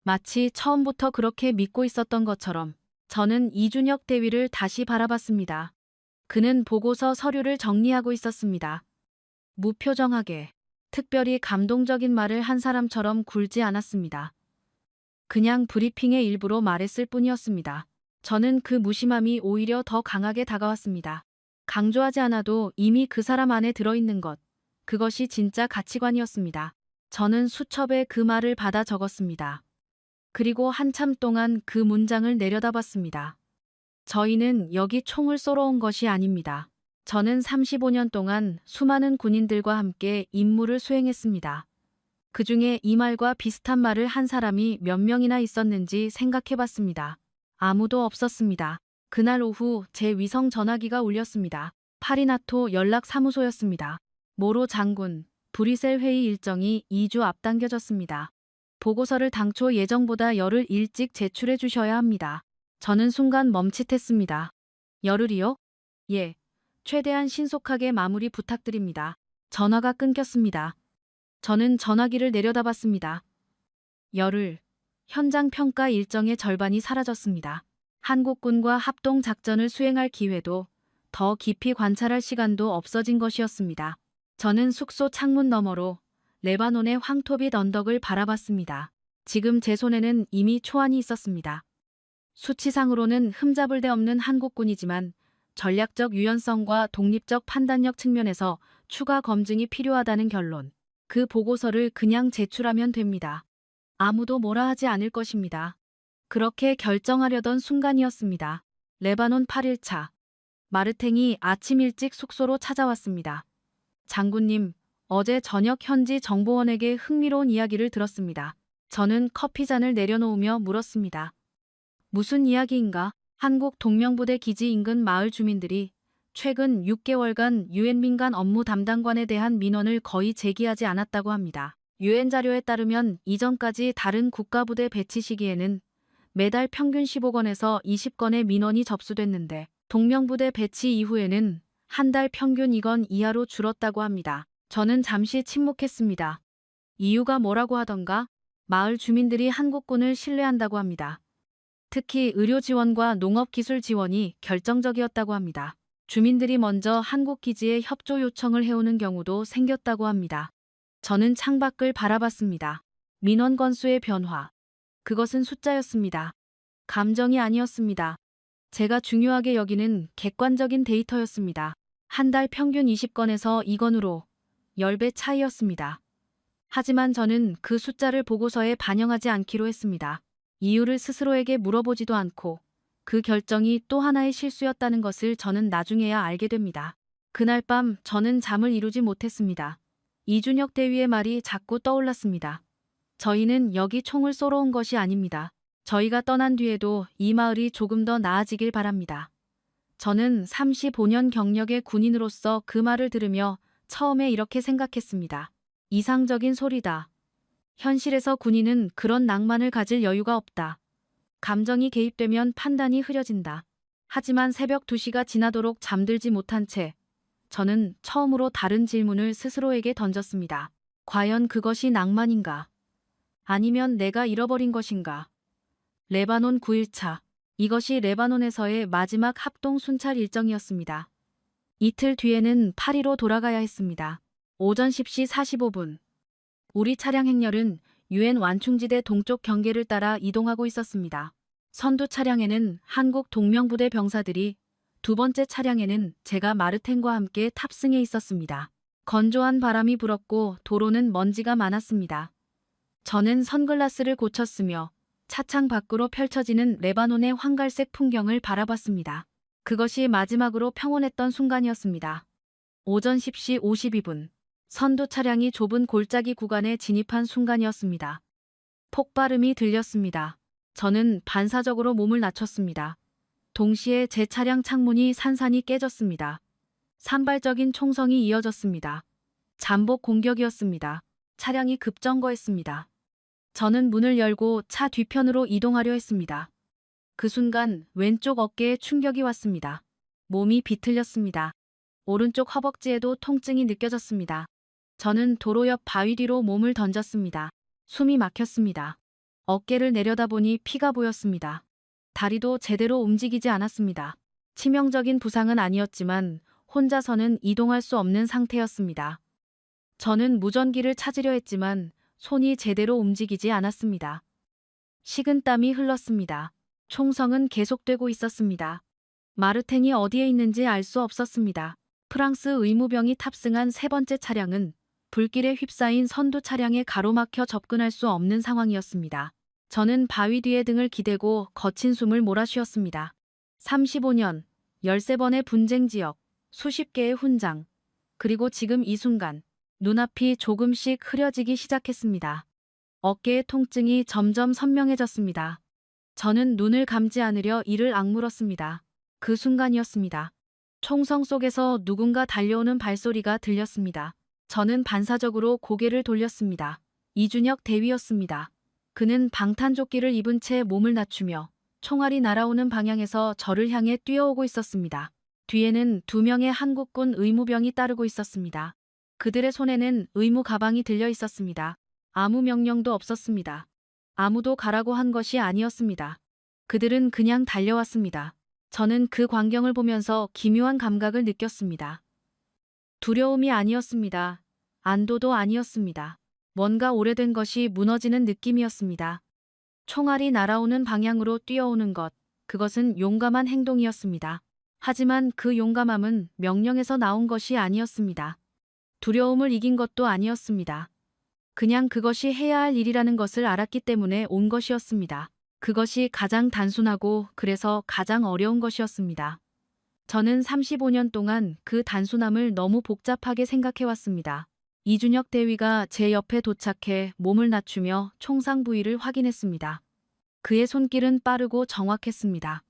마치 처음부터 그렇게 믿고 있었던 것처럼. 저는 이준혁 대위를 다시 바라봤습니다. 그는 보고서 서류를 정리하고 있었습니다. 무표정하게, 특별히 감동적인 말을 한 사람처럼 굴지 않았습니다. 그냥 브리핑의 일부로 말했을 뿐이었습니다. 저는 그 무심함이 오히려 더 강하게 다가왔습니다. 강조하지 않아도 이미 그 사람 안에 들어있는 것, 그것이 진짜 가치관이었습니다. 저는 수첩에 그 말을 받아 적었습니다. 그리고 한참 동안 그 문장을 내려다봤습니다. 저희는 여기 총을 쏘러 온 것이 아닙니다. 저는 35년 동안 수많은 군인들과 함께 임무를 수행했습니다. 그중에 이 말과 비슷한 말을 한 사람이 몇 명이나 있었는지 생각해봤습니다. 아무도 없었습니다. 그날 오후 제 위성 전화기가 울렸습니다. 파리나토 연락사무소였습니다. 모로 장군, 브뤼셀 회의 일정이 2주 앞당겨졌습니다. 보고서를 당초 예정보다 열흘 일찍 제출해 주셔야 합니다. 저는 순간 멈칫했습니다. 열흘이요? 예. 최대한 신속하게 마무리 부탁드립니다. 전화가 끊겼습니다. 저는 전화기를 내려다봤습니다. 열흘. 현장 평가 일정의 절반이 사라졌습니다. 한국군과 합동 작전을 수행할 기회도 더 깊이 관찰할 시간도 없어진 것이었습니다. 저는 숙소 창문 너머로 레바논의 황토빛 언덕을 바라봤습니다. 지금 제 손에는 이미 초안이 있었습니다. 수치상으로는 흠잡을 데 없는 한국군이지만 전략적 유연성과 독립적 판단력 측면에서 추가 검증이 필요하다는 결론. 그 보고서를 그냥 제출하면 됩니다. 아무도 뭐라 하지 않을 것입니다. 그렇게 결정하려던 순간이었습니다. 레바논 8일차. 마르탱이 아침 일찍 숙소로 찾아왔습니다. 장군님, 어제 저녁 현지 정보원에게 흥미로운 이야기를 들었습니다. 저는 커피잔을 내려놓으며 물었습니다. 무슨 이야기인가? 한국 동명부대 기지 인근 마을 주민들이 최근 6개월간 유엔 민간 업무 담당관에 대한 민원을 거의 제기하지 않았다고 합니다. 유엔 자료에 따르면 이전까지 다른 국가부대 배치 시기에는 매달 평균 15건에서 20건의 민원이 접수됐는데 동명부대 배치 이후에는 한 달 평균 2건 이하로 줄었다고 합니다. 저는 잠시 침묵했습니다. 이유가 뭐라고 하던가? 마을 주민들이 한국군을 신뢰한다고 합니다. 특히 의료 지원과 농업 기술 지원이 결정적이었다고 합니다. 주민들이 먼저 한국 기지에 협조 요청을 해오는 경우도 생겼다고 합니다. 저는 창밖을 바라봤습니다. 민원 건수의 변화. 그것은 숫자였습니다. 감정이 아니었습니다. 제가 중요하게 여기는 객관적인 데이터였습니다. 한 달 평균 20건에서 2건으로 10배 차이였습니다. 하지만 저는 그 숫자를 보고서에 반영하지 않기로 했습니다. 이유를 스스로에게 물어보지도 않고 그 결정이 또 하나의 실수였다는 것을 저는 나중에야 알게 됩니다. 그날 밤 저는 잠을 이루지 못했습니다. 이준혁 대위의 말이 자꾸 떠올랐습니다. 저희는 여기 총을 쏘러 온 것이 아닙니다. 저희가 떠난 뒤에도 이 마을이 조금 더 나아지길 바랍니다. 저는 35년 경력의 군인으로서 그 말을 들으며 처음에 이렇게 생각했습니다. 이상적인 소리다. 현실에서 군인은 그런 낭만을 가질 여유가 없다. 감정이 개입되면 판단이 흐려진다. 하지만 새벽 2시가 지나도록 잠들지 못한 채 저는 처음으로 다른 질문을 스스로에게 던졌습니다. 과연 그것이 낭만인가? 아니면 내가 잃어버린 것인가? 레바논 9일차. 이것이 레바논에서의 마지막 합동 순찰 일정이었습니다. 이틀 뒤에는 파리로 돌아가야 했습니다. 오전 10시 45분. 우리 차량 행렬은 유엔 완충지대 동쪽 경계를 따라 이동하고 있었습니다. 선두 차량에는 한국 동명부대 병사들이, 두 번째 차량에는 제가 마르탱과 함께 탑승해 있었습니다. 건조한 바람이 불었고 도로는 먼지가 많았습니다. 저는 선글라스를 고쳤으며 차창 밖으로 펼쳐지는 레바논의 황갈색 풍경을 바라봤습니다. 그것이 마지막으로 평온했던 순간이었습니다. 오전 10시 52분. 선두 차량이 좁은 골짜기 구간에 진입한 순간이었습니다. 폭발음이 들렸습니다. 저는 반사적으로 몸을 낮췄습니다. 동시에 제 차량 창문이 산산이 깨졌습니다. 산발적인 총성이 이어졌습니다. 잠복 공격이었습니다. 차량이 급정거했습니다. 저는 문을 열고 차 뒤편으로 이동하려 했습니다. 그 순간 왼쪽 어깨에 충격이 왔습니다. 몸이 비틀렸습니다. 오른쪽 허벅지에도 통증이 느껴졌습니다. 저는 도로 옆 바위 뒤로 몸을 던졌습니다. 숨이 막혔습니다. 어깨를 내려다보니 피가 보였습니다. 다리도 제대로 움직이지 않았습니다. 치명적인 부상은 아니었지만 혼자서는 이동할 수 없는 상태였습니다. 저는 무전기를 찾으려 했지만 손이 제대로 움직이지 않았습니다. 식은땀이 흘렀습니다. 총성은 계속되고 있었습니다. 마르탱이 어디에 있는지 알 수 없었습니다. 프랑스 의무병이 탑승한 세 번째 차량은 불길에 휩싸인 선두 차량에 가로막혀 접근할 수 없는 상황이었습니다. 저는 바위 뒤에 등을 기대고 거친 숨을 몰아쉬었습니다. 35년, 13번의 분쟁 지역, 수십 개의 훈장, 그리고 지금 이 순간 눈앞이 조금씩 흐려지기 시작했습니다. 어깨의 통증이 점점 선명해졌습니다. 저는 눈을 감지 않으려 이를 악물었습니다. 그 순간이었습니다. 총성 속에서 누군가 달려오는 발소리가 들렸습니다. 저는 반사적으로 고개를 돌렸습니다. 이준혁 대위였습니다. 그는 방탄조끼를 입은 채 몸을 낮추며 총알이 날아오는 방향에서 저를 향해 뛰어오고 있었습니다. 뒤에는 2명의 한국군 의무병이 따르고 있었습니다. 그들의 손에는 의무 가방이 들려 있었습니다. 아무 명령도 없었습니다. 아무도 가라고 한 것이 아니었습니다. 그들은 그냥 달려왔습니다. 저는 그 광경을 보면서 기묘한 감각을 느꼈습니다. 두려움이 아니었습니다. 안도도 아니었습니다. 뭔가 오래된 것이 무너지는 느낌이었습니다. 총알이 날아오는 방향으로 뛰어오는 것, 그것은 용감한 행동이었습니다. 하지만 그 용감함은 명령에서 나온 것이 아니었습니다. 두려움을 이긴 것도 아니었습니다. 그냥 그것이 해야 할 일이라는 것을 알았기 때문에 온 것이었습니다. 그것이 가장 단순하고 그래서 가장 어려운 것이었습니다. 저는 35년 동안 그 단순함을 너무 복잡하게 생각해왔습니다. 이준혁 대위가 제 옆에 도착해 몸을 낮추며 총상 부위를 확인했습니다. 그의 손길은 빠르고 정확했습니다.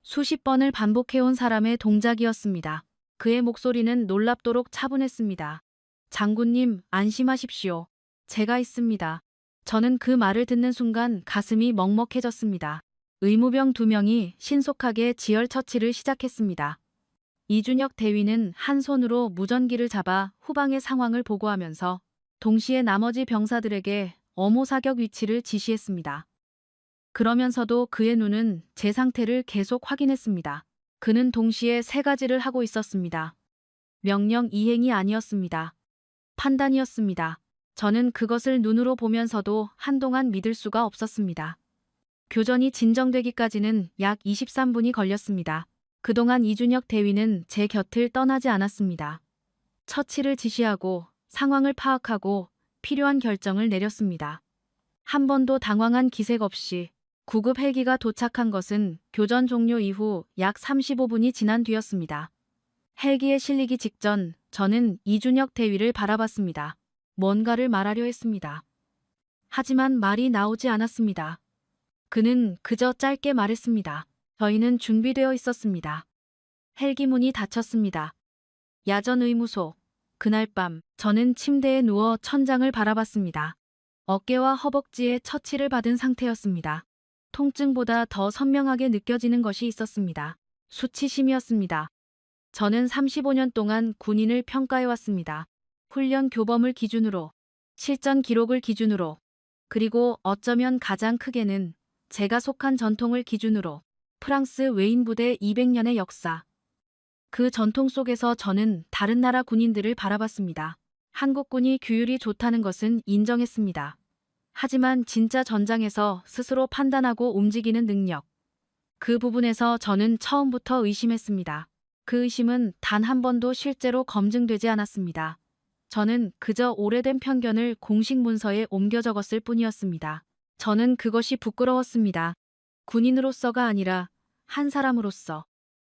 수십 번을 반복해온 사람의 동작이었습니다. 그의 목소리는 놀랍도록 차분했습니다. 장군님, 안심하십시오. 제가 있습니다. 저는 그 말을 듣는 순간 가슴이 먹먹해졌습니다. 의무병 2명이 신속하게 지열 처치를 시작했습니다. 이준혁 대위는 한 손으로 무전기를 잡아 후방의 상황을 보고하면서 동시에 나머지 병사들에게 엄호 사격 위치를 지시했습니다. 그러면서도 그의 눈은 제 상태를 계속 확인했습니다. 그는 동시에 3가지를 하고 있었습니다. 명령 이행이 아니었습니다. 판단이었습니다. 저는 그것을 눈으로 보면서도 한동안 믿을 수가 없었습니다. 교전이 진정되기까지는 약 23분이 걸렸습니다. 그동안 이준혁 대위는 제 곁을 떠나지 않았습니다. 처치를 지시하고 상황을 파악하고 필요한 결정을 내렸습니다. 한 번도 당황한 기색 없이 구급 헬기가 도착한 것은 교전 종료 이후 약 35분이 지난 뒤였습니다. 헬기에 실리기 직전 저는 이준혁 대위를 바라봤습니다. 뭔가를 말하려 했습니다. 하지만 말이 나오지 않았습니다. 그는 그저 짧게 말했습니다. 저희는 준비되어 있었습니다. 헬기 문이 닫혔습니다. 야전 의무소. 그날 밤 저는 침대에 누워 천장을 바라봤습니다. 어깨와 허벅지에 처치를 받은 상태였습니다. 통증보다 더 선명하게 느껴지는 것이 있었습니다. 수치심이었습니다. 저는 35년 동안 군인을 평가해왔습니다. 훈련 교범을 기준으로, 실전 기록을 기준으로, 그리고 어쩌면 가장 크게는 제가 속한 전통을 기준으로 프랑스 외인부대 200년의 역사. 그 전통 속에서 저는 다른 나라 군인들을 바라봤습니다. 한국군이 규율이 좋다는 것은 인정했습니다. 하지만 진짜 전장에서 스스로 판단하고 움직이는 능력. 그 부분에서 저는 처음부터 의심했습니다. 그 의심은 단 한 번도 실제로 검증되지 않았습니다. 저는 그저 오래된 편견을 공식 문서에 옮겨 적었을 뿐이었습니다. 저는 그것이 부끄러웠습니다. 군인으로서가 아니라 한 사람으로서.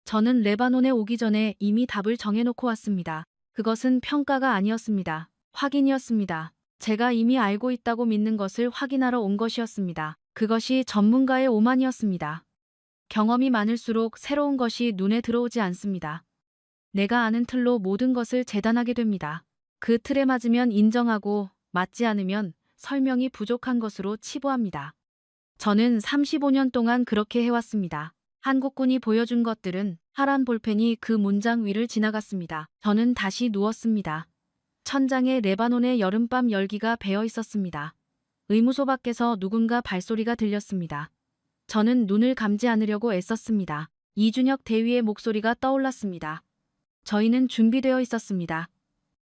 저는 레바논에 오기 전에 이미 답을 정해놓고 왔습니다. 그것은 평가가 아니었습니다. 확인이었습니다. 제가 이미 알고 있다고 믿는 것을 확인하러 온 것이었습니다. 그것이 전문가의 오만이었습니다. 경험이 많을수록 새로운 것이 눈에 들어오지 않습니다. 내가 아는 틀로 모든 것을 재단하게 됩니다. 그 틀에 맞으면 인정하고 맞지 않으면 설명이 부족한 것으로 치부합니다. 저는 35년 동안 그렇게 해왔습니다. 한국군이 보여준 것들은 파란 볼펜이 그 문장 위를 지나갔습니다. 저는 다시 누웠습니다. 천장에 레바논의 여름밤 열기가 배어 있었습니다. 의무소 밖에서 누군가 발소리가 들렸습니다. 저는 눈을 감지 않으려고 애썼습니다. 이준혁 대위의 목소리가 떠올랐습니다. 저희는 준비되어 있었습니다.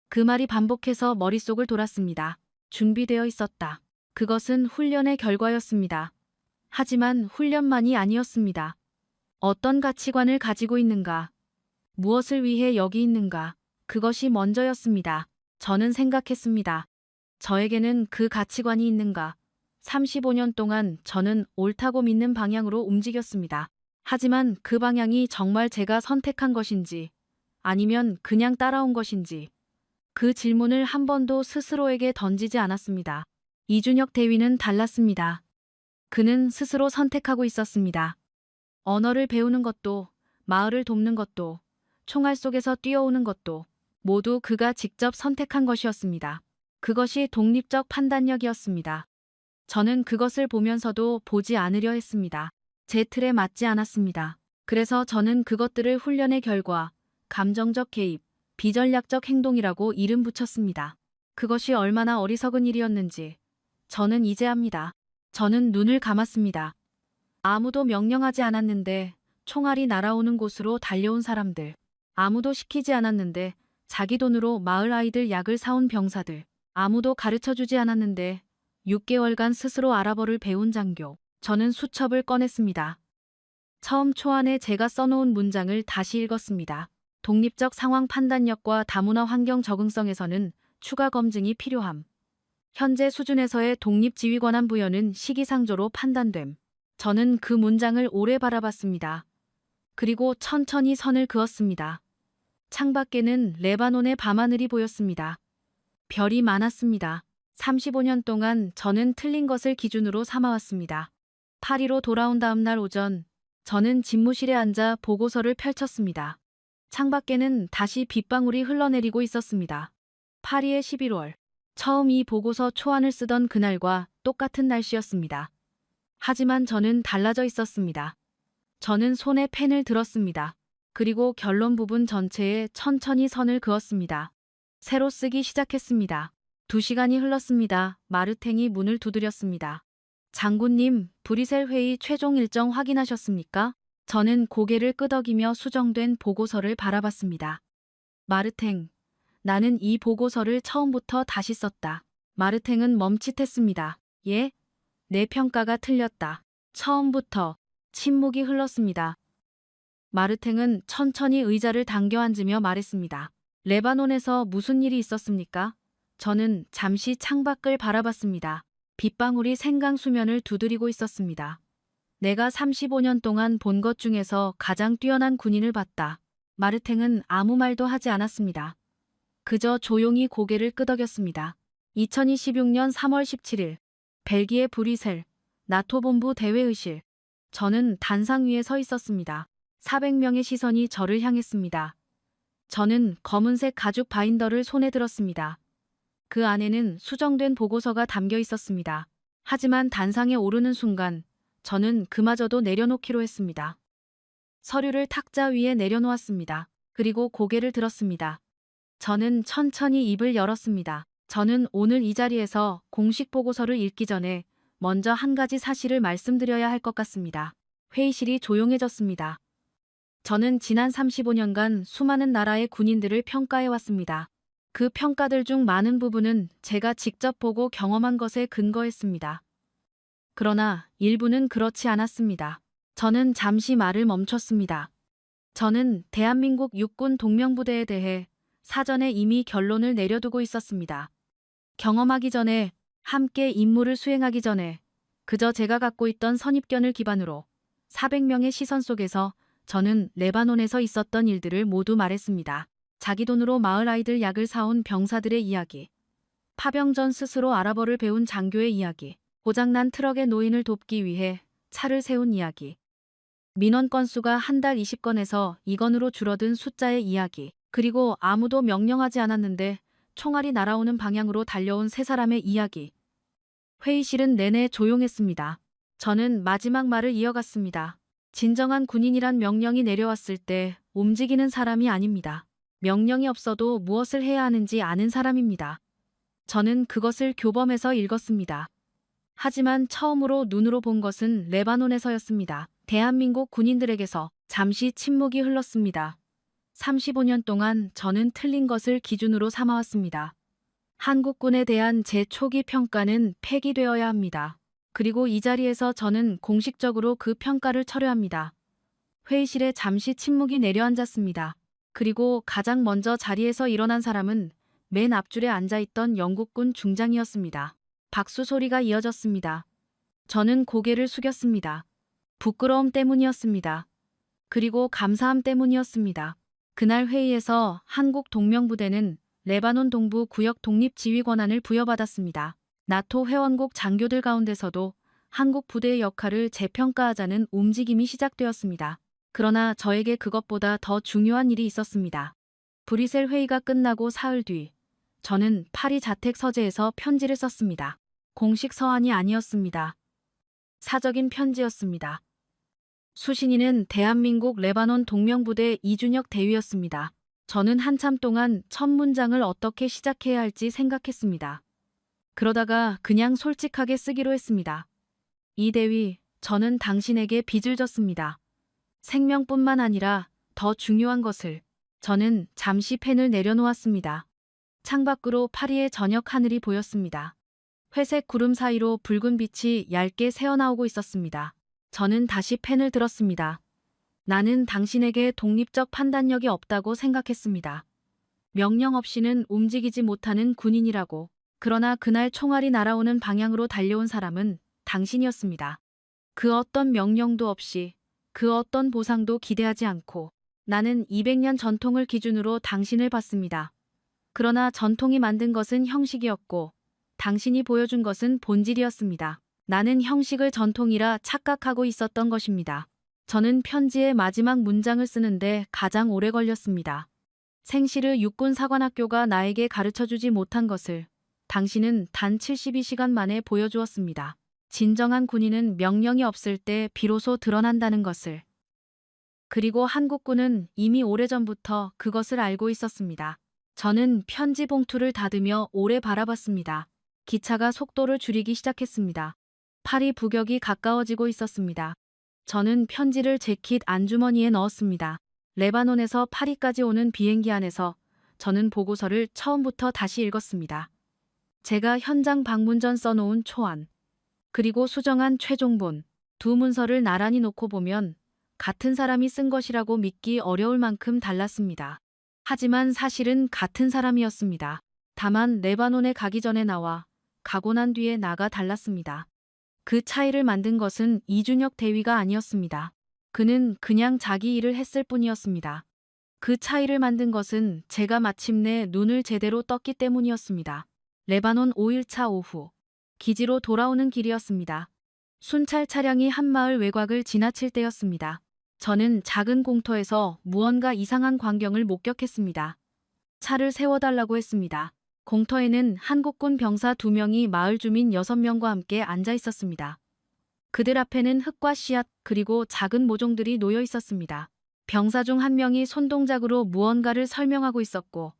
그 말이 반복해서 머릿속을 돌았습니다. 준비되어 있었다. 그것은 훈련의 결과였습니다. 하지만 훈련만이 아니었습니다. 어떤 가치관을 가지고 있는가? 무엇을 위해 여기 있는가? 그것이 먼저였습니다. 저는 생각했습니다. 저에게는 그 가치관이 있는가? 35년 동안 저는 옳다고 믿는 방향으로 움직였습니다. 하지만 그 방향이 정말 제가 선택한 것인지 아니면 그냥 따라온 것인지 그 질문을 한 번도 스스로에게 던지지 않았습니다. 이준혁 대위는 달랐습니다. 그는 스스로 선택하고 있었습니다. 언어를 배우는 것도, 마을을 돕는 것도, 총알 속에서 뛰어오는 것도 모두 그가 직접 선택한 것이었습니다. 그것이 독립적 판단력이었습니다. 저는 그것을 보면서도 보지 않으려 했습니다. 제 틀에 맞지 않았습니다. 그래서 저는 그것들을 훈련의 결과, 감정적 개입, 비전략적 행동이라고 이름 붙였습니다. 그것이 얼마나 어리석은 일이었는지 저는 이제 압니다. 저는 눈을 감았습니다. 아무도 명령하지 않았는데 총알이 날아오는 곳으로 달려온 사람들. 아무도 시키지 않았는데 자기 돈으로 마을 아이들 약을 사온 병사들. 아무도 가르쳐주지 않았는데 6개월간 스스로 아랍어를 배운 장교. 저는 수첩을 꺼냈습니다. 처음 초안에 제가 써놓은 문장을 다시 읽었습니다. 독립적 상황 판단력과 다문화 환경 적응성에서는 추가 검증이 필요함. 현재 수준에서의 독립 지휘 권한 부여는 시기상조로 판단됨. 저는 그 문장을 오래 바라봤습니다. 그리고 천천히 선을 그었습니다. 창밖에는 레바논의 밤하늘이 보였습니다. 별이 많았습니다. 35년 동안 저는 틀린 것을 기준으로 삼아왔습니다. 파리로 돌아온 다음 날 오전, 저는 집무실에 앉아 보고서를 펼쳤습니다. 창밖에는 다시 빗방울이 흘러내리고 있었습니다. 파리의 11월. 처음 이 보고서 초안을 쓰던 그날과 똑같은 날씨였습니다. 하지만 저는 달라져 있었습니다. 저는 손에 펜을 들었습니다. 그리고 결론 부분 전체에 천천히 선을 그었습니다. 새로 쓰기 시작했습니다. 2시간이 흘렀습니다. 마르탱이 문을 두드렸습니다. 장군님, 브뤼셀 회의 최종 일정 확인하셨습니까? 저는 고개를 끄덕이며 수정된 보고서를 바라봤습니다. 마르탱, 나는 이 보고서를 처음부터 다시 썼다. 마르탱은 멈칫했습니다. 예? 내 평가가 틀렸다. 처음부터. 침묵이 흘렀습니다. 마르탱은 천천히 의자를 당겨 앉으며 말했습니다. 레바논에서 무슨 일이 있었습니까? 저는 잠시 창밖을 바라봤습니다. 빗방울이 생강 수면을 두드리고 있었습니다. 내가 35년 동안 본 것 중에서 가장 뛰어난 군인을 봤다. 마르탱은 아무 말도 하지 않았습니다. 그저 조용히 고개를 끄덕였습니다. 2026년 3월 17일 벨기에 브뤼셀 나토 본부 대회의실. 저는 단상 위에 서 있었습니다. 400명의 시선이 저를 향했습니다. 저는 검은색 가죽 바인더를 손에 들었습니다. 그 안에는 수정된 보고서가 담겨 있었습니다. 하지만 단상에 오르는 순간 저는 그마저도 내려놓기로 했습니다. 서류를 탁자 위에 내려놓았습니다. 그리고 고개를 들었습니다. 저는 천천히 입을 열었습니다. 저는 오늘 이 자리에서 공식 보고서를 읽기 전에 먼저 한 가지 사실을 말씀드려야 할 것 같습니다. 회의실이 조용해졌습니다. 저는 지난 35년간 수많은 나라의 군인들을 평가해왔습니다. 그 평가들 중 많은 부분은 제가 직접 보고 경험한 것에 근거했습니다. 그러나 일부는 그렇지 않았습니다. 저는 잠시 말을 멈췄습니다. 저는 대한민국 육군 동명부대에 대해 사전에 이미 결론을 내려두고 있었습니다. 경험하기 전에, 함께 임무를 수행하기 전에 그저 제가 갖고 있던 선입견을 기반으로 400명의 시선 속에서 저는 레바논에서 있었던 일들을 모두 말했습니다. 자기 돈으로 마을 아이들 약을 사온 병사들의 이야기, 파병 전 스스로 아랍어를 배운 장교의 이야기, 고장난 트럭의 노인을 돕기 위해 차를 세운 이야기, 민원 건수가 한 달 20건에서 2건으로 줄어든 숫자의 이야기, 그리고 아무도 명령하지 않았는데 총알이 날아오는 방향으로 달려온 세 사람의 이야기. 회의실은 내내 조용했습니다. 저는 마지막 말을 이어갔습니다. 진정한 군인이란 명령이 내려왔을 때 움직이는 사람이 아닙니다. 명령이 없어도 무엇을 해야 하는지 아는 사람입니다. 저는 그것을 교범에서 읽었습니다. 하지만 처음으로 눈으로 본 것은 레바논에서였습니다. 대한민국 군인들에게서 잠시 침묵이 흘렀습니다. 35년 동안 저는 틀린 것을 기준으로 삼아왔습니다. 한국군에 대한 제 초기 평가는 폐기되어야 합니다. 그리고 이 자리에서 저는 공식적으로 그 평가를 철회합니다. 회의실에 잠시 침묵이 내려앉았습니다. 그리고 가장 먼저 자리에서 일어난 사람은 맨 앞줄에 앉아있던 영국군 중장이었습니다. 박수 소리가 이어졌습니다. 저는 고개를 숙였습니다. 부끄러움 때문이었습니다. 그리고 감사함 때문이었습니다. 그날 회의에서 한국 동명부대는 레바논 동부 구역 독립 지휘 권한을 부여받았습니다. 나토 회원국 장교들 가운데서도 한국 부대의 역할을 재평가하자는 움직임이 시작되었습니다. 그러나 저에게 그것보다 더 중요한 일이 있었습니다. 브뤼셀 회의가 끝나고 사흘 뒤, 저는 파리 자택 서재에서 편지를 썼습니다. 공식 서한이 아니었습니다. 사적인 편지였습니다. 수신인은 대한민국 레바논 동명부대 이준혁 대위였습니다. 저는 한참 동안 첫 문장을 어떻게 시작해야 할지 생각했습니다. 그러다가 그냥 솔직하게 쓰기로 했습니다. 이 대위, 저는 당신에게 빚을 졌습니다. 생명뿐만 아니라 더 중요한 것을. 저는 잠시 펜을 내려놓았습니다. 창밖으로 파리의 저녁 하늘이 보였습니다. 회색 구름 사이로 붉은 빛이 얇게 새어나오고 있었습니다. 저는 다시 펜을 들었습니다. 나는 당신에게 독립적 판단력이 없다고 생각했습니다. 명령 없이는 움직이지 못하는 군인이라고. 그러나 그날 총알이 날아오는 방향으로 달려온 사람은 당신이었습니다. 그 어떤 명령도 없이, 그 어떤 보상도 기대하지 않고 나는 200년 전통을 기준으로 당신을 봤습니다. 그러나 전통이 만든 것은 형식이었고 당신이 보여준 것은 본질이었습니다. 나는 형식을 전통이라 착각하고 있었던 것입니다. 저는 편지의 마지막 문장을 쓰는데 가장 오래 걸렸습니다. 생시르 육군사관학교가 나에게 가르쳐주지 못한 것을 당신은 단 72시간 만에 보여주었습니다. 진정한 군인은 명령이 없을 때 비로소 드러난다는 것을. 그리고 한국군은 이미 오래전부터 그것을 알고 있었습니다. 저는 편지 봉투를 닫으며 오래 바라봤습니다. 기차가 속도를 줄이기 시작했습니다. 파리 부격이 가까워지고 있었습니다. 저는 편지를 재킷 안주머니에 넣었습니다. 레바논에서 파리까지 오는 비행기 안에서 저는 보고서를 처음부터 다시 읽었습니다. 제가 현장 방문 전 써놓은 초안, 그리고 수정한 최종본, 두 문서를 나란히 놓고 보면 같은 사람이 쓴 것이라고 믿기 어려울 만큼 달랐습니다. 하지만 사실은 같은 사람이었습니다. 다만 레바논에 가기 전에 나와 가고 난 뒤에 나가 달랐습니다. 그 차이를 만든 것은 이준혁 대위가 아니었습니다. 그는 그냥 자기 일을 했을 뿐이었습니다. 그 차이를 만든 것은 제가 마침내 눈을 제대로 떴기 때문이었습니다. 레바논 5일차 오후, 기지로 돌아오는 길이었습니다. 순찰 차량이 한 마을 외곽을 지나칠 때였습니다. 저는 작은 공터에서 무언가 이상한 광경을 목격했습니다. 차를 세워달라고 했습니다. 공터에는 한국군 병사 2명이 마을 주민 6명과 함께 앉아 있었습니다. 그들 앞에는 흙과 씨앗 그리고 작은 모종들이 놓여 있었습니다. 병사 중 한 명이 손동작으로 무언가를 설명하고 있었고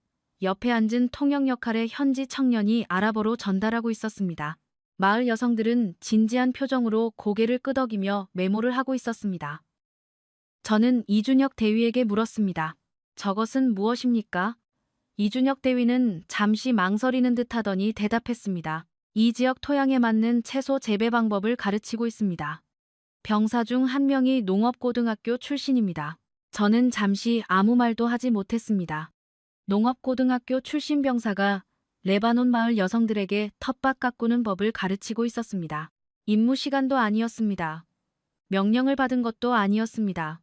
옆에 앉은 통역 역할의 현지 청년이 아랍어로 전달하고 있었습니다. 마을 여성들은 진지한 표정으로 고개를 끄덕이며 메모를 하고 있었습니다. 저는 이준혁 대위에게 물었습니다. 저것은 무엇입니까? 이준혁 대위는 잠시 망설이는 듯 하더니 대답했습니다. 이 지역 토양에 맞는 채소 재배 방법을 가르치고 있습니다. 병사 중 한 명이 농업고등학교 출신입니다. 저는 잠시 아무 말도 하지 못했습니다. 농업고등학교 출신 병사가 레바논 마을 여성들에게 텃밭 가꾸는 법을 가르치고 있었습니다. 임무 시간도 아니었습니다. 명령을 받은 것도 아니었습니다.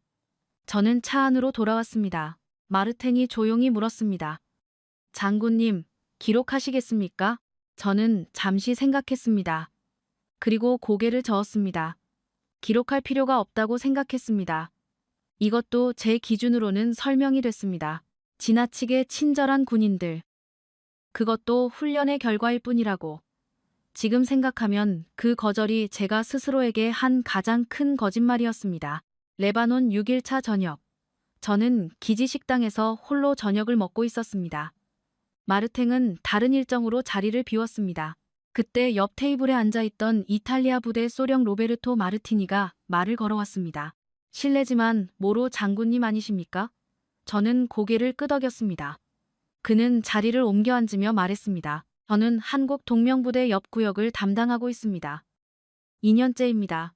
저는 차 안으로 돌아왔습니다. 마르텐이 조용히 물었습니다. 장군님, 기록하시겠습니까? 저는 잠시 생각했습니다. 그리고 고개를 저었습니다. 기록할 필요가 없다고 생각했습니다. 이것도 제 기준으로는 설명이 됐습니다. 지나치게 친절한 군인들. 그것도 훈련의 결과일 뿐이라고. 지금 생각하면 그 거절이 제가 스스로에게 한 가장 큰 거짓말이었습니다. 레바논 6일차 저녁. 저는 기지 식당에서 홀로 저녁을 먹고 있었습니다. 마르탱은 다른 일정으로 자리를 비웠습니다. 그때 옆 테이블에 앉아있던 이탈리아 부대 소령 로베르토 마르티니가 말을 걸어왔습니다. 실례지만 모로 장군님 아니십니까? 저는 고개를 끄덕였습니다. 그는 자리를 옮겨 앉으며 말했습니다. 저는 한국 동명부대 옆 구역을 담당하고 있습니다. 2년째입니다.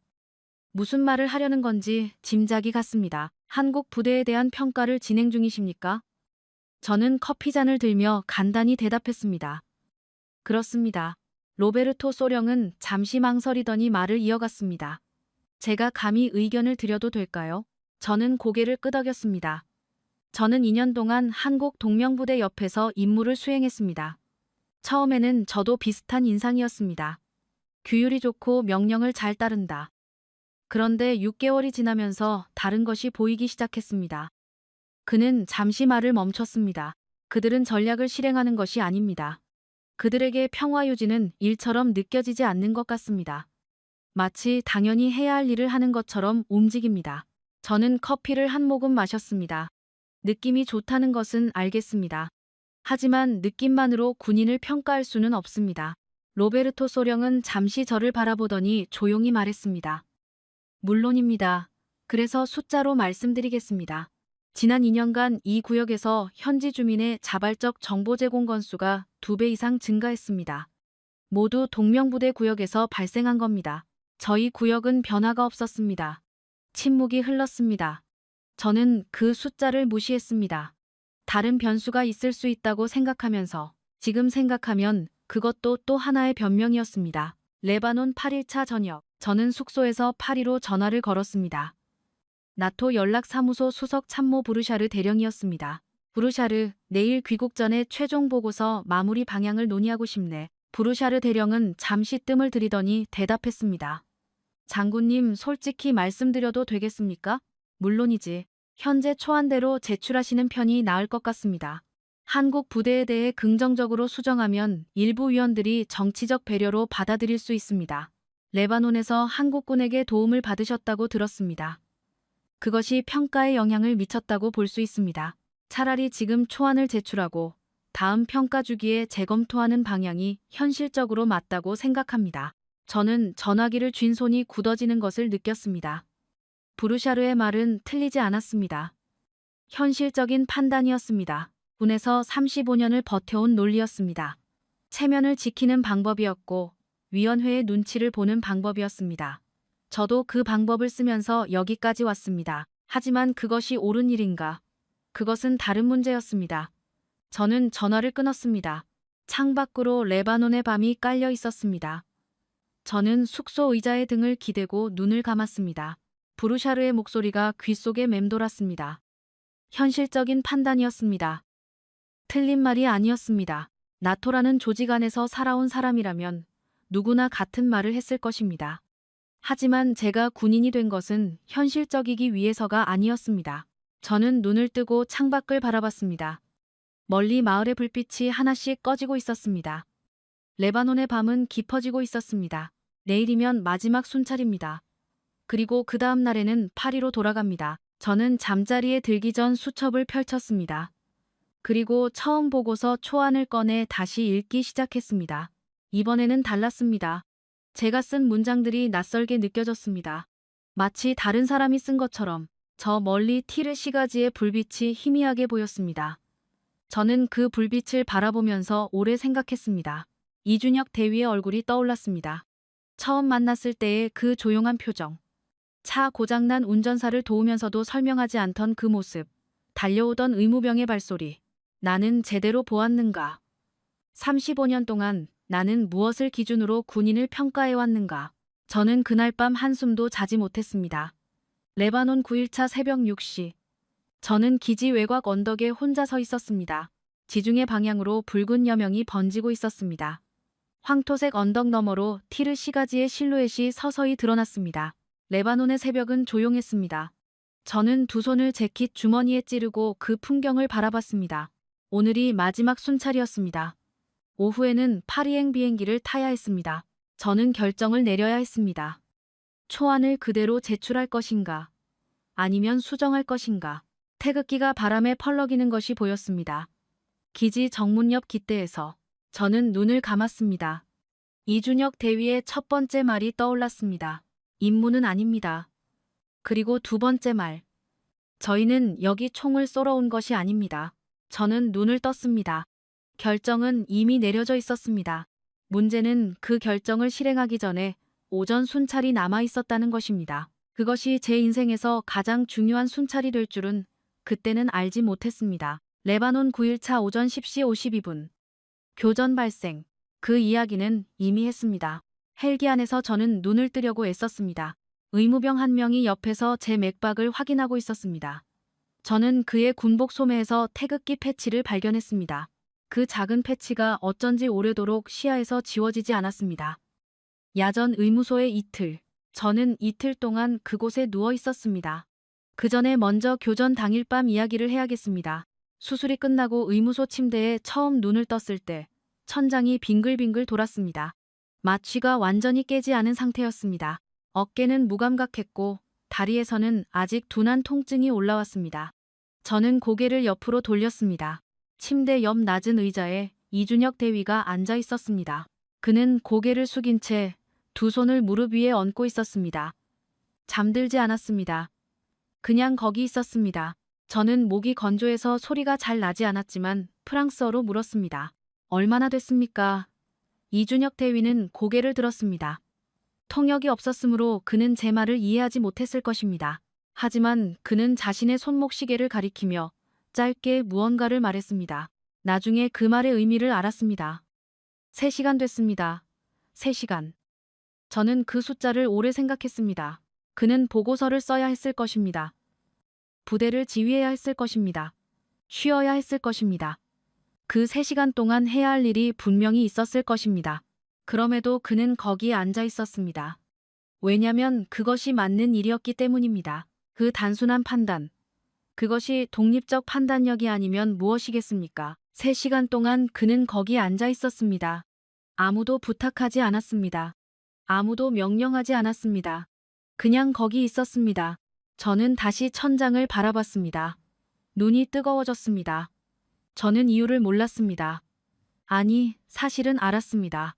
무슨 말을 하려는 건지 짐작이 갔습니다. 한국 부대에 대한 평가를 진행 중이십니까? 저는 커피잔을 들며 간단히 대답했습니다. 그렇습니다. 로베르토 소령은 잠시 망설이더니 말을 이어갔습니다. 제가 감히 의견을 드려도 될까요? 저는 고개를 끄덕였습니다. 저는 2년 동안 한국 동명부대 옆에서 임무를 수행했습니다. 처음에는 저도 비슷한 인상이었습니다. 규율이 좋고 명령을 잘 따른다. 그런데 6개월이 지나면서 다른 것이 보이기 시작했습니다. 그는 잠시 말을 멈췄습니다. 그들은 전략을 실행하는 것이 아닙니다. 그들에게 평화 유지는 일처럼 느껴지지 않는 것 같습니다. 마치 당연히 해야 할 일을 하는 것처럼 움직입니다. 저는 커피를 한 모금 마셨습니다. 느낌이 좋다는 것은 알겠습니다. 하지만 느낌만으로 군인을 평가할 수는 없습니다. 로베르토 소령은 잠시 저를 바라보더니 조용히 말했습니다. 물론입니다. 그래서 숫자로 말씀드리겠습니다. 지난 2년간 이 구역에서 현지 주민의 자발적 정보 제공 건수가 2배 이상 증가했습니다. 모두 동명부대 구역에서 발생한 겁니다. 저희 구역은 변화가 없었습니다. 침묵이 흘렀습니다. 저는 그 숫자를 무시했습니다. 다른 변수가 있을 수 있다고 생각하면서 지금 생각하면 그것도 또 하나의 변명이었습니다. 레바논 8일차 저녁, 저는 숙소에서 파리로 전화를 걸었습니다. 나토 연락사무소 수석 참모 부르샤르 대령이었습니다. 부르샤르, 내일 귀국 전에 최종 보고서 마무리 방향을 논의하고 싶네. 부르샤르 대령은 잠시 뜸을 들이더니 대답했습니다. 장군님, 솔직히 말씀드려도 되겠습니까? 물론이지. 현재 초안대로 제출하시는 편이 나을 것 같습니다. 한국 부대에 대해 긍정적으로 수정하면 일부 위원들이 정치적 배려로 받아들일 수 있습니다. 레바논에서 한국군에게 도움을 받으셨다고 들었습니다. 그것이 평가에 영향을 미쳤다고 볼 수 있습니다. 차라리 지금 초안을 제출하고 다음 평가 주기에 재검토하는 방향이 현실적으로 맞다고 생각합니다. 저는 전화기를 쥔 손이 굳어지는 것을 느꼈습니다. 부르샤르의 말은 틀리지 않았습니다. 현실적인 판단이었습니다. 군에서 35년을 버텨온 논리였습니다. 체면을 지키는 방법이었고 위원회의 눈치를 보는 방법이었습니다. 저도 그 방법을 쓰면서 여기까지 왔습니다. 하지만 그것이 옳은 일인가? 그것은 다른 문제였습니다. 저는 전화를 끊었습니다. 창밖으로 레바논의 밤이 깔려 있었습니다. 저는 숙소 의자의 등을 기대고 눈을 감았습니다. 부르샤르의 목소리가 귓속에 맴돌았습니다. 현실적인 판단이었습니다. 틀린 말이 아니었습니다. 나토라는 조직 안에서 살아온 사람이라면 누구나 같은 말을 했을 것입니다. 하지만 제가 군인이 된 것은 현실적이기 위해서가 아니었습니다. 저는 눈을 뜨고 창밖을 바라봤습니다. 멀리 마을의 불빛이 하나씩 꺼지고 있었습니다. 레바논의 밤은 깊어지고 있었습니다. 내일이면 마지막 순찰입니다. 그리고 그 다음 날에는 파리로 돌아갑니다. 저는 잠자리에 들기 전 수첩을 펼쳤습니다. 그리고 처음 보고서 초안을 꺼내 다시 읽기 시작했습니다. 이번에는 달랐습니다. 제가 쓴 문장들이 낯설게 느껴졌습니다. 마치 다른 사람이 쓴 것처럼 저 멀리 티르 시가지의 불빛이 희미하게 보였습니다. 저는 그 불빛을 바라보면서 오래 생각했습니다. 이준혁 대위의 얼굴이 떠올랐습니다. 처음 만났을 때의 그 조용한 표정. 차 고장난 운전사를 도우면서도 설명하지 않던 그 모습. 달려오던 의무병의 발소리. 나는 제대로 보았는가? 35년 동안 나는 무엇을 기준으로 군인을 평가해왔는가? 저는 그날 밤 한숨도 자지 못했습니다. 레바논 9일차 새벽 6시. 저는 기지 외곽 언덕에 혼자 서 있었습니다. 지중해 방향으로 붉은 여명이 번지고 있었습니다. 황토색 언덕 너머로 티르 시가지의 실루엣이 서서히 드러났습니다. 레바논의 새벽은 조용했습니다. 저는 두 손을 재킷 주머니에 찌르고 그 풍경을 바라봤습니다. 오늘이 마지막 순찰이었습니다. 오후에는 파리행 비행기를 타야 했습니다. 저는 결정을 내려야 했습니다. 초안을 그대로 제출할 것인가, 아니면 수정할 것인가. 태극기가 바람에 펄럭이는 것이 보였습니다. 기지 정문 옆 깃대에서 저는 눈을 감았습니다. 이준혁 대위의 첫 번째 말이 떠올랐습니다. 임무는 아닙니다. 그리고 두 번째 말. 저희는 여기 총을 쏘러 온 것이 아닙니다. 저는 눈을 떴습니다. 결정은 이미 내려져 있었습니다. 문제는 그 결정을 실행하기 전에 오전 순찰이 남아 있었다는 것입니다. 그것이 제 인생에서 가장 중요한 순찰이 될 줄은 그때는 알지 못했습니다. 레바논 9일차 오전 10시 52분. 교전 발생. 그 이야기는 이미 했습니다. 헬기 안에서 저는 눈을 뜨려고 애썼습니다. 의무병 한 명이 옆에서 제 맥박을 확인하고 있었습니다. 저는 그의 군복 소매에서 태극기 패치를 발견했습니다. 그 작은 패치가 어쩐지 오래도록 시야에서 지워지지 않았습니다. 야전 의무소의 이틀. 저는 이틀 동안 그곳에 누워 있었습니다. 그 전에 먼저 교전 당일 밤 이야기를 해야겠습니다. 수술이 끝나고 의무소 침대에 처음 눈을 떴을 때 천장이 빙글빙글 돌았습니다. 마취가 완전히 깨지 않은 상태였습니다. 어깨는 무감각했고 다리에서는 아직 둔한 통증이 올라왔습니다. 저는 고개를 옆으로 돌렸습니다. 침대 옆 낮은 의자에 이준혁 대위가 앉아 있었습니다. 그는 고개를 숙인 채 두 손을 무릎 위에 얹고 있었습니다. 잠들지 않았습니다. 그냥 거기 있었습니다. 저는 목이 건조해서 소리가 잘 나지 않았지만 프랑스어로 물었습니다. 얼마나 됐습니까? 이준혁 대위는 고개를 들었습니다. 통역이 없었으므로 그는 제 말을 이해하지 못했을 것입니다. 하지만 그는 자신의 손목 시계를 가리키며 짧게 무언가를 말했습니다. 나중에 그 말의 의미를 알았습니다. 3시간 됐습니다. 3시간. 저는 그 숫자를 오래 생각했습니다. 그는 보고서를 써야 했을 것입니다. 부대를 지휘해야 했을 것입니다. 쉬어야 했을 것입니다. 그 3시간 동안 해야 할 일이 분명히 있었을 것입니다. 그럼에도 그는 거기에 앉아 있었습니다. 왜냐면 그것이 맞는 일이었기 때문입니다. 그 단순한 판단. 그것이 독립적 판단력이 아니면 무엇이겠습니까? 3시간 동안 그는 거기에 앉아 있었습니다. 아무도 부탁하지 않았습니다. 아무도 명령하지 않았습니다. 그냥 거기 있었습니다. 저는 다시 천장을 바라봤습니다. 눈이 뜨거워졌습니다. 저는 이유를 몰랐습니다. 아니, 사실은 알았습니다.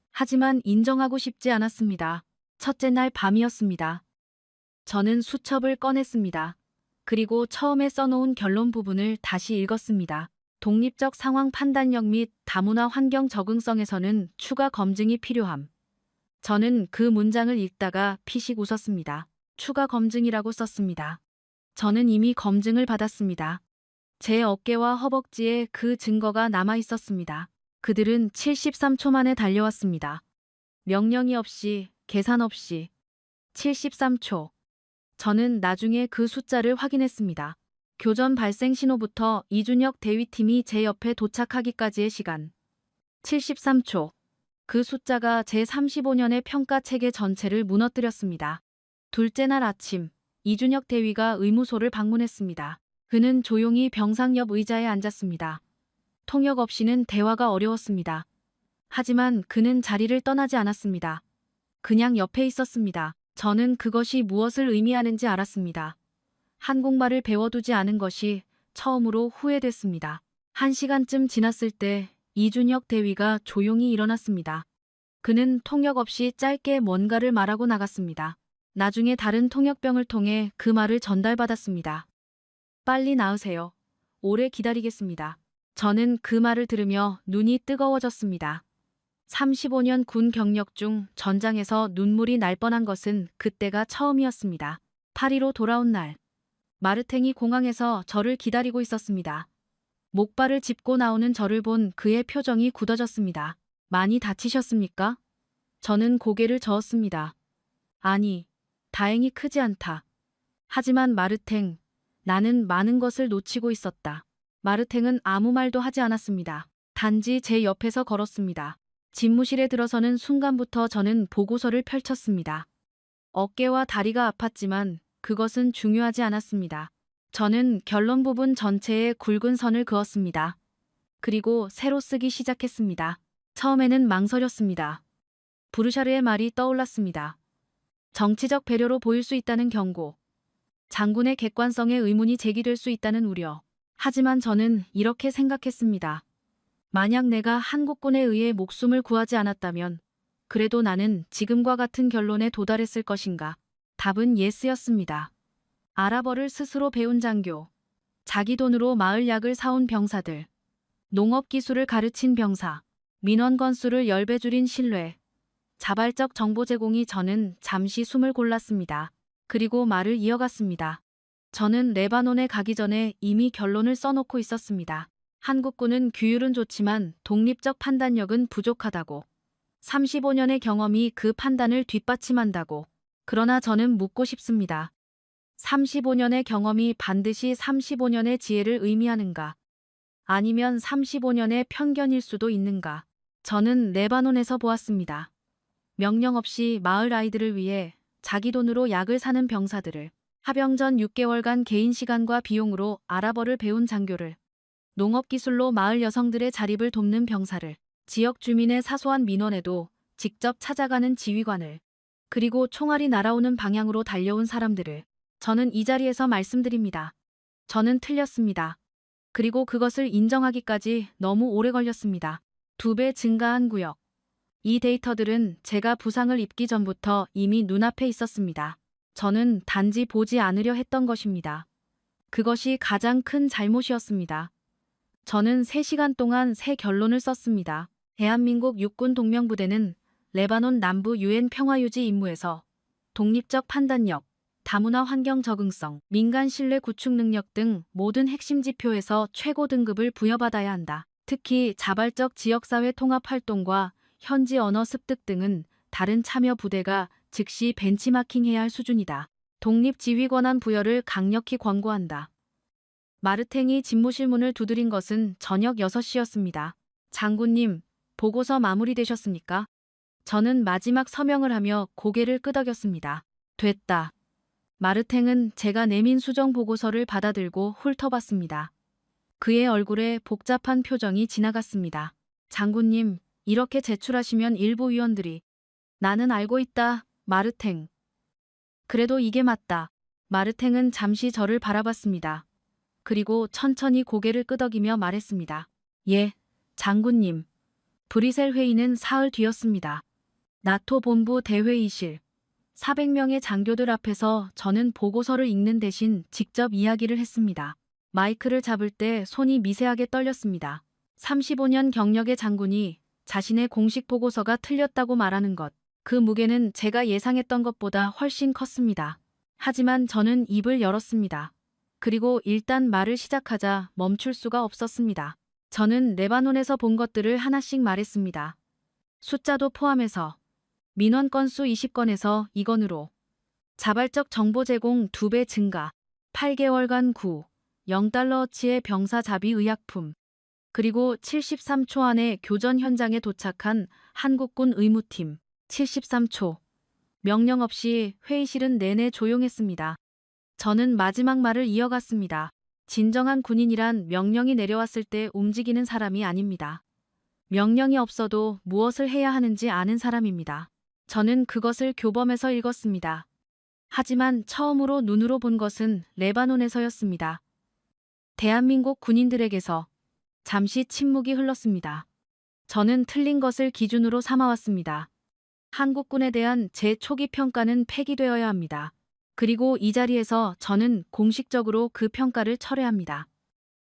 하지만 인정하고 싶지 않았습니다. 첫째 날 밤이었습니다. 저는 수첩을 꺼냈습니다. 그리고 처음에 써놓은 결론 부분을 다시 읽었습니다. 독립적 상황 판단력 및 다문화 환경 적응성에서는 추가 검증이 필요함. 저는 그 문장을 읽다가 피식 웃었습니다. 추가 검증이라고 썼습니다. 저는 이미 검증을 받았습니다. 제 어깨와 허벅지에 그 증거가 남아 있었습니다. 그들은 73초 만에 달려왔습니다. 명령이 없이, 계산 없이. 73초. 저는 나중에 그 숫자를 확인했습니다. 교전 발생 신호부터 이준혁 대위팀이 제 옆에 도착하기까지의 시간. 73초. 그 숫자가 제 35년의 평가 체계 전체를 무너뜨렸습니다. 둘째 날 아침, 이준혁 대위가 의무소를 방문했습니다. 그는 조용히 병상 옆 의자에 앉았습니다. 통역 없이는 대화가 어려웠습니다. 하지만 그는 자리를 떠나지 않았습니다. 그냥 옆에 있었습니다. 저는 그것이 무엇을 의미하는지 알았습니다. 한국말을 배워두지 않은 것이 처음으로 후회됐습니다. 1시간쯤 지났을 때 이준혁 대위가 조용히 일어났습니다. 그는 통역 없이 짧게 뭔가를 말하고 나갔습니다. 나중에 다른 통역병을 통해 그 말을 전달받았습니다. 빨리 나으세요. 오래 기다리겠습니다. 저는 그 말을 들으며 눈이 뜨거워졌습니다. 35년 군 경력 중 전장에서 눈물이 날 뻔한 것은 그때가 처음이었습니다. 파리로 돌아온 날, 마르탱이 공항에서 저를 기다리고 있었습니다. 목발을 짚고 나오는 저를 본 그의 표정이 굳어졌습니다. 많이 다치셨습니까? 저는 고개를 저었습니다. 아니, 다행히 크지 않다. 하지만 마르탱, 나는 많은 것을 놓치고 있었다. 마르탱은 아무 말도 하지 않았습니다. 단지 제 옆에서 걸었습니다. 집무실에 들어서는 순간부터 저는 보고서를 펼쳤습니다. 어깨와 다리가 아팠지만 그것은 중요하지 않았습니다. 저는 결론 부분 전체에 굵은 선을 그었습니다. 그리고 새로 쓰기 시작했습니다. 처음에는 망설였습니다. 부르샤르의 말이 떠올랐습니다. 정치적 배려로 보일 수 있다는 경고. 장군의 객관성에 의문이 제기될 수 있다는 우려. 하지만 저는 이렇게 생각했습니다. 만약 내가 한국군에 의해 목숨을 구하지 않았다면 그래도 나는 지금과 같은 결론에 도달했을 것인가? 답은 예스였습니다. 아랍어를 스스로 배운 장교, 자기 돈으로 마을 약을 사온 병사들, 농업 기술을 가르친 병사, 민원 건수를 10배 줄인 신뢰, 자발적 정보 제공이 저는 잠시 숨을 골랐습니다. 그리고 말을 이어갔습니다. 저는 레바논에 가기 전에 이미 결론을 써놓고 있었습니다. 한국군은 규율은 좋지만 독립적 판단력은 부족하다고. 35년의 경험이 그 판단을 뒷받침한다고. 그러나 저는 묻고 싶습니다. 35년의 경험이 반드시 35년의 지혜를 의미하는가? 아니면 35년의 편견일 수도 있는가? 저는 레바논에서 보았습니다. 명령 없이 마을 아이들을 위해 자기 돈으로 약을 사는 병사들을, 하병전 6개월간 개인 시간과 비용으로 아랍어를 배운 장교를, 농업기술로 마을 여성들의 자립을 돕는 병사를, 지역 주민의 사소한 민원에도 직접 찾아가는 지휘관을, 그리고 총알이 날아오는 방향으로 달려온 사람들을. 저는 이 자리에서 말씀드립니다. 저는 틀렸습니다. 그리고 그것을 인정하기까지 너무 오래 걸렸습니다. 2배 증가한 구역. 이 데이터들은 제가 부상을 입기 전부터 이미 눈앞에 있었습니다. 저는 단지 보지 않으려 했던 것입니다. 그것이 가장 큰 잘못이었습니다. 저는 3시간 동안 새 결론을 썼습니다. 대한민국 육군 동명부대는 레바논 남부 유엔 평화유지 임무에서 독립적 판단력, 다문화 환경 적응성, 민간 신뢰 구축 능력 등 모든 핵심 지표에서 최고 등급을 부여받아야 한다. 특히 자발적 지역사회 통합 활동과 현지 언어 습득 등은 다른 참여 부대가 즉시 벤치마킹해야 할 수준이다. 독립 지휘 권한 부여를 강력히 권고한다. 마르탱이 집무실 문을 두드린 것은 저녁 6시였습니다. 장군님, 보고서 마무리되셨습니까? 저는 마지막 서명을 하며 고개를 끄덕였습니다. 됐다. 마르탱은 제가 내민 수정 보고서를 받아들고 훑어봤습니다. 그의 얼굴에 복잡한 표정이 지나갔습니다. 장군님, 이렇게 제출하시면 일부 위원들이 나는 알고 있다, 마르탱. 그래도 이게 맞다. 마르탱은 잠시 저를 바라봤습니다. 그리고 천천히 고개를 끄덕이며 말했습니다. 예, 장군님. 브뤼셀 회의는 사흘 뒤였습니다. 나토 본부 대회의실. 400명의 장교들 앞에서 저는 보고서를 읽는 대신 직접 이야기를 했습니다. 마이크를 잡을 때 손이 미세하게 떨렸습니다. 35년 경력의 장군이 자신의 공식 보고서가 틀렸다고 말하는 것. 그 무게는 제가 예상했던 것보다 훨씬 컸습니다. 하지만 저는 입을 열었습니다. 그리고 일단 말을 시작하자 멈출 수가 없었습니다. 저는 레바논에서 본 것들을 하나씩 말했습니다. 숫자도 포함해서. 민원 건수 20건에서 2건으로. 자발적 정보 제공 2배 증가. 8개월간 0달러어치의 병사 자비 의약품. 그리고 73초 안에 교전 현장에 도착한 한국군 의무팀. 73초. 명령 없이 회의실은 내내 조용했습니다. 저는 마지막 말을 이어갔습니다. 진정한 군인이란 명령이 내려왔을 때 움직이는 사람이 아닙니다. 명령이 없어도 무엇을 해야 하는지 아는 사람입니다. 저는 그것을 교범에서 읽었습니다. 하지만 처음으로 눈으로 본 것은 레바논에서였습니다. 대한민국 군인들에게서. 잠시 침묵이 흘렀습니다. 저는 틀린 것을 기준으로 삼아왔습니다. 한국군에 대한 제 초기 평가는 폐기되어야 합니다. 그리고 이 자리에서 저는 공식적으로 그 평가를 철회합니다.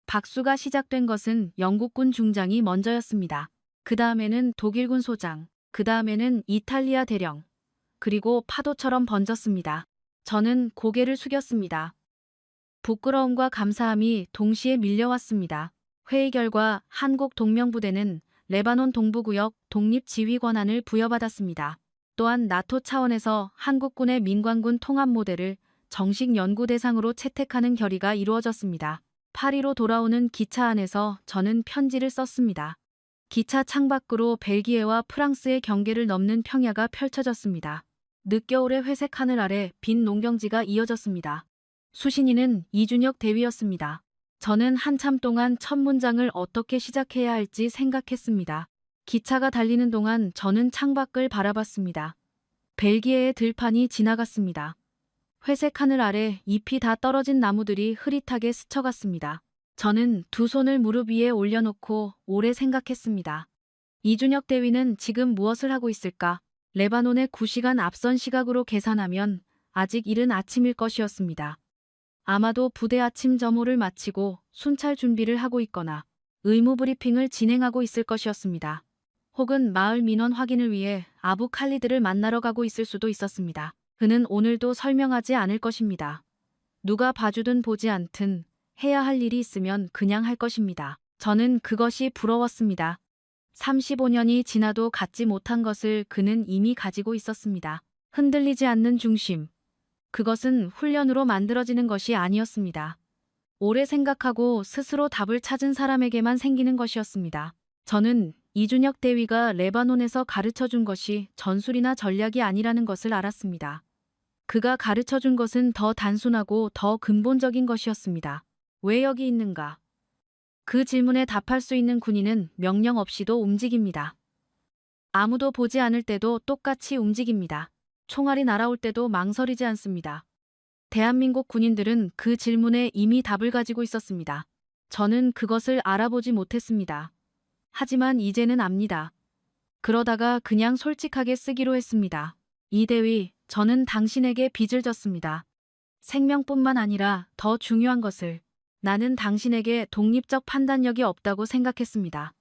박수가 시작된 것은 영국군 중장이 먼저였습니다. 그 다음에는 독일군 소장, 그 다음에는 이탈리아 대령, 그리고 파도처럼 번졌습니다. 저는 고개를 숙였습니다. 부끄러움과 감사함이 동시에 밀려왔습니다. 회의 결과 한국 동명부대는 레바논 동부구역 독립지휘 권한을 부여받았습니다. 또한 나토 차원에서 한국군의 민관군 통합 모델을 정식 연구 대상으로 채택하는 결의가 이루어졌습니다. 파리로 돌아오는 기차 안에서 저는 편지를 썼습니다. 기차 창밖으로 벨기에와 프랑스의 경계를 넘는 평야가 펼쳐졌습니다. 늦겨울의 회색 하늘 아래 빈 농경지가 이어졌습니다. 수신인은 이준혁 대위였습니다. 저는 한참 동안 첫 문장을 어떻게 시작해야 할지 생각했습니다. 기차가 달리는 동안 저는 창밖을 바라봤습니다. 벨기에의 들판이 지나갔습니다. 회색 하늘 아래 잎이 다 떨어진 나무들이 흐릿하게 스쳐갔습니다. 저는 두 손을 무릎 위에 올려놓고 오래 생각했습니다. 이준혁 대위는 지금 무엇을 하고 있을까? 레바논의 9시간 앞선 시각으로 계산하면 아직 이른 아침일 것이었습니다. 아마도 부대 아침 점호를 마치고 순찰 준비를 하고 있거나 의무 브리핑을 진행하고 있을 것이었습니다. 혹은 마을 민원 확인을 위해 아부 칼리드를 만나러 가고 있을 수도 있었습니다. 그는 오늘도 설명하지 않을 것입니다. 누가 봐주든 보지 않든 해야 할 일이 있으면 그냥 할 것입니다. 저는 그것이 부러웠습니다. 35년이 지나도 갖지 못한 것을 그는 이미 가지고 있었습니다. 흔들리지 않는 중심. 그것은 훈련으로 만들어지는 것이 아니었습니다. 오래 생각하고 스스로 답을 찾은 사람에게만 생기는 것이었습니다. 저는 이준혁 대위가 레바논에서 가르쳐준 것이 전술이나 전략이 아니라는 것을 알았습니다. 그가 가르쳐준 것은 더 단순하고 더 근본적인 것이었습니다. 왜 여기 있는가? 그 질문에 답할 수 있는 군인은 명령 없이도 움직입니다. 아무도 보지 않을 때도 똑같이 움직입니다. 총알이 날아올 때도 망설이지 않습니다. 대한민국 군인들은 그 질문에 이미 답을 가지고 있었습니다. 저는 그것을 알아보지 못했습니다. 하지만 이제는 압니다. 그러다가 그냥 솔직하게 쓰기로 했습니다. 이 대위, 저는 당신에게 빚을 졌습니다. 생명뿐만 아니라 더 중요한 것을. 나는 당신에게 독립적 판단력이 없다고 생각했습니다.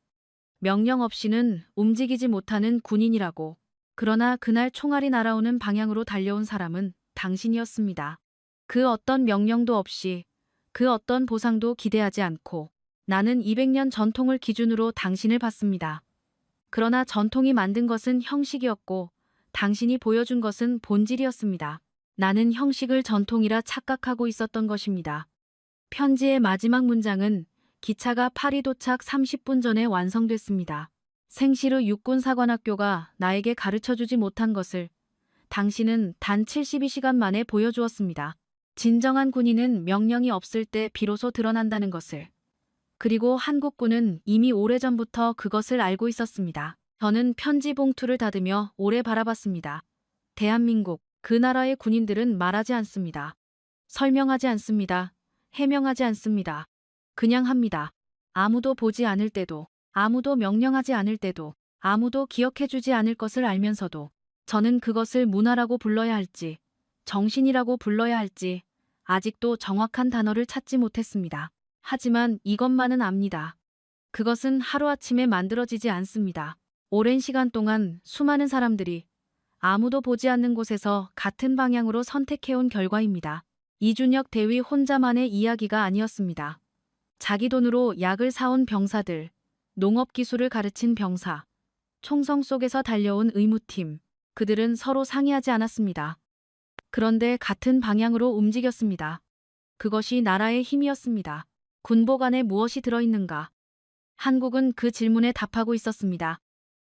명령 없이는 움직이지 못하는 군인이라고. 그러나 그날 총알이 날아오는 방향으로 달려온 사람은 당신이었습니다. 그 어떤 명령도 없이, 그 어떤 보상도 기대하지 않고 나는 200년 전통을 기준으로 당신을 봤습니다. 그러나 전통이 만든 것은 형식이었고 당신이 보여준 것은 본질이었습니다. 나는 형식을 전통이라 착각하고 있었던 것입니다. 편지의 마지막 문장은 기차가 파리 도착 30분 전에 완성됐습니다. 생시르 육군사관학교가 나에게 가르쳐주지 못한 것을 당신은 단 72시간 만에 보여주었습니다. 진정한 군인은 명령이 없을 때 비로소 드러난다는 것을. 그리고 한국군은 이미 오래전부터 그것을 알고 있었습니다. 저는 편지 봉투를 닫으며 오래 바라봤습니다. 대한민국, 그 나라의 군인들은 말하지 않습니다. 설명하지 않습니다. 해명하지 않습니다. 그냥 합니다. 아무도 보지 않을 때도, 아무도 명령하지 않을 때도, 아무도 기억해주지 않을 것을 알면서도 저는 그것을 문화라고 불러야 할지, 정신이라고 불러야 할지 아직도 정확한 단어를 찾지 못했습니다. 하지만 이것만은 압니다. 그것은 하루아침에 만들어지지 않습니다. 오랜 시간 동안 수많은 사람들이 아무도 보지 않는 곳에서 같은 방향으로 선택해온 결과입니다. 이준혁 대위 혼자만의 이야기가 아니었습니다. 자기 돈으로 약을 사온 병사들, 농업 기술을 가르친 병사, 총성 속에서 달려온 의무팀, 그들은 서로 상의하지 않았습니다. 그런데 같은 방향으로 움직였습니다. 그것이 나라의 힘이었습니다. 군복 안에 무엇이 들어있는가? 한국은 그 질문에 답하고 있었습니다.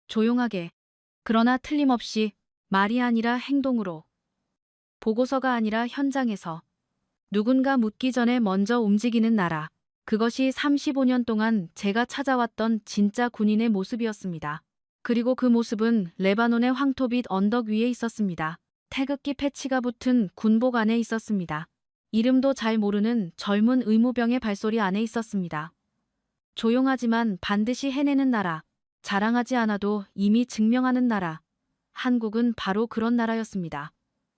조용하게, 그러나 틀림없이 말이 아니라 행동으로. 보고서가 아니라 현장에서. 누군가 묻기 전에 먼저 움직이는 나라. 그것이 35년 동안 제가 찾아왔던 진짜 군인의 모습이었습니다. 그리고 그 모습은 레바논의 황토빛 언덕 위에 있었습니다. 태극기 패치가 붙은 군복 안에 있었습니다. 이름도 잘 모르는 젊은 의무병의 발소리 안에 있었습니다. 조용하지만 반드시 해내는 나라. 자랑하지 않아도 이미 증명하는 나라. 한국은 바로 그런 나라였습니다.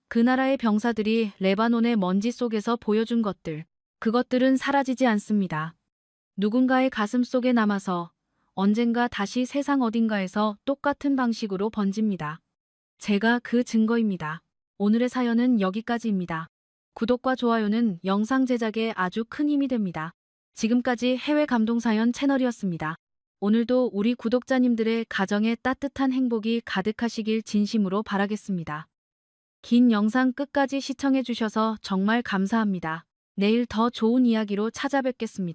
그 나라의 병사들이 레바논의 먼지 속에서 보여준 것들. 그것들은 사라지지 않습니다. 누군가의 가슴 속에 남아서 언젠가 다시 세상 어딘가에서 똑같은 방식으로 번집니다. 제가 그 증거입니다. 오늘의 사연은 여기까지입니다. 구독과 좋아요는 영상 제작에 아주 큰 힘이 됩니다. 지금까지 해외 감동사연 채널이었습니다. 오늘도 우리 구독자님들의 가정에 따뜻한 행복이 가득하시길 진심으로 바라겠습니다. 긴 영상 끝까지 시청해주셔서 정말 감사합니다. 내일 더 좋은 이야기로 찾아뵙겠습니다.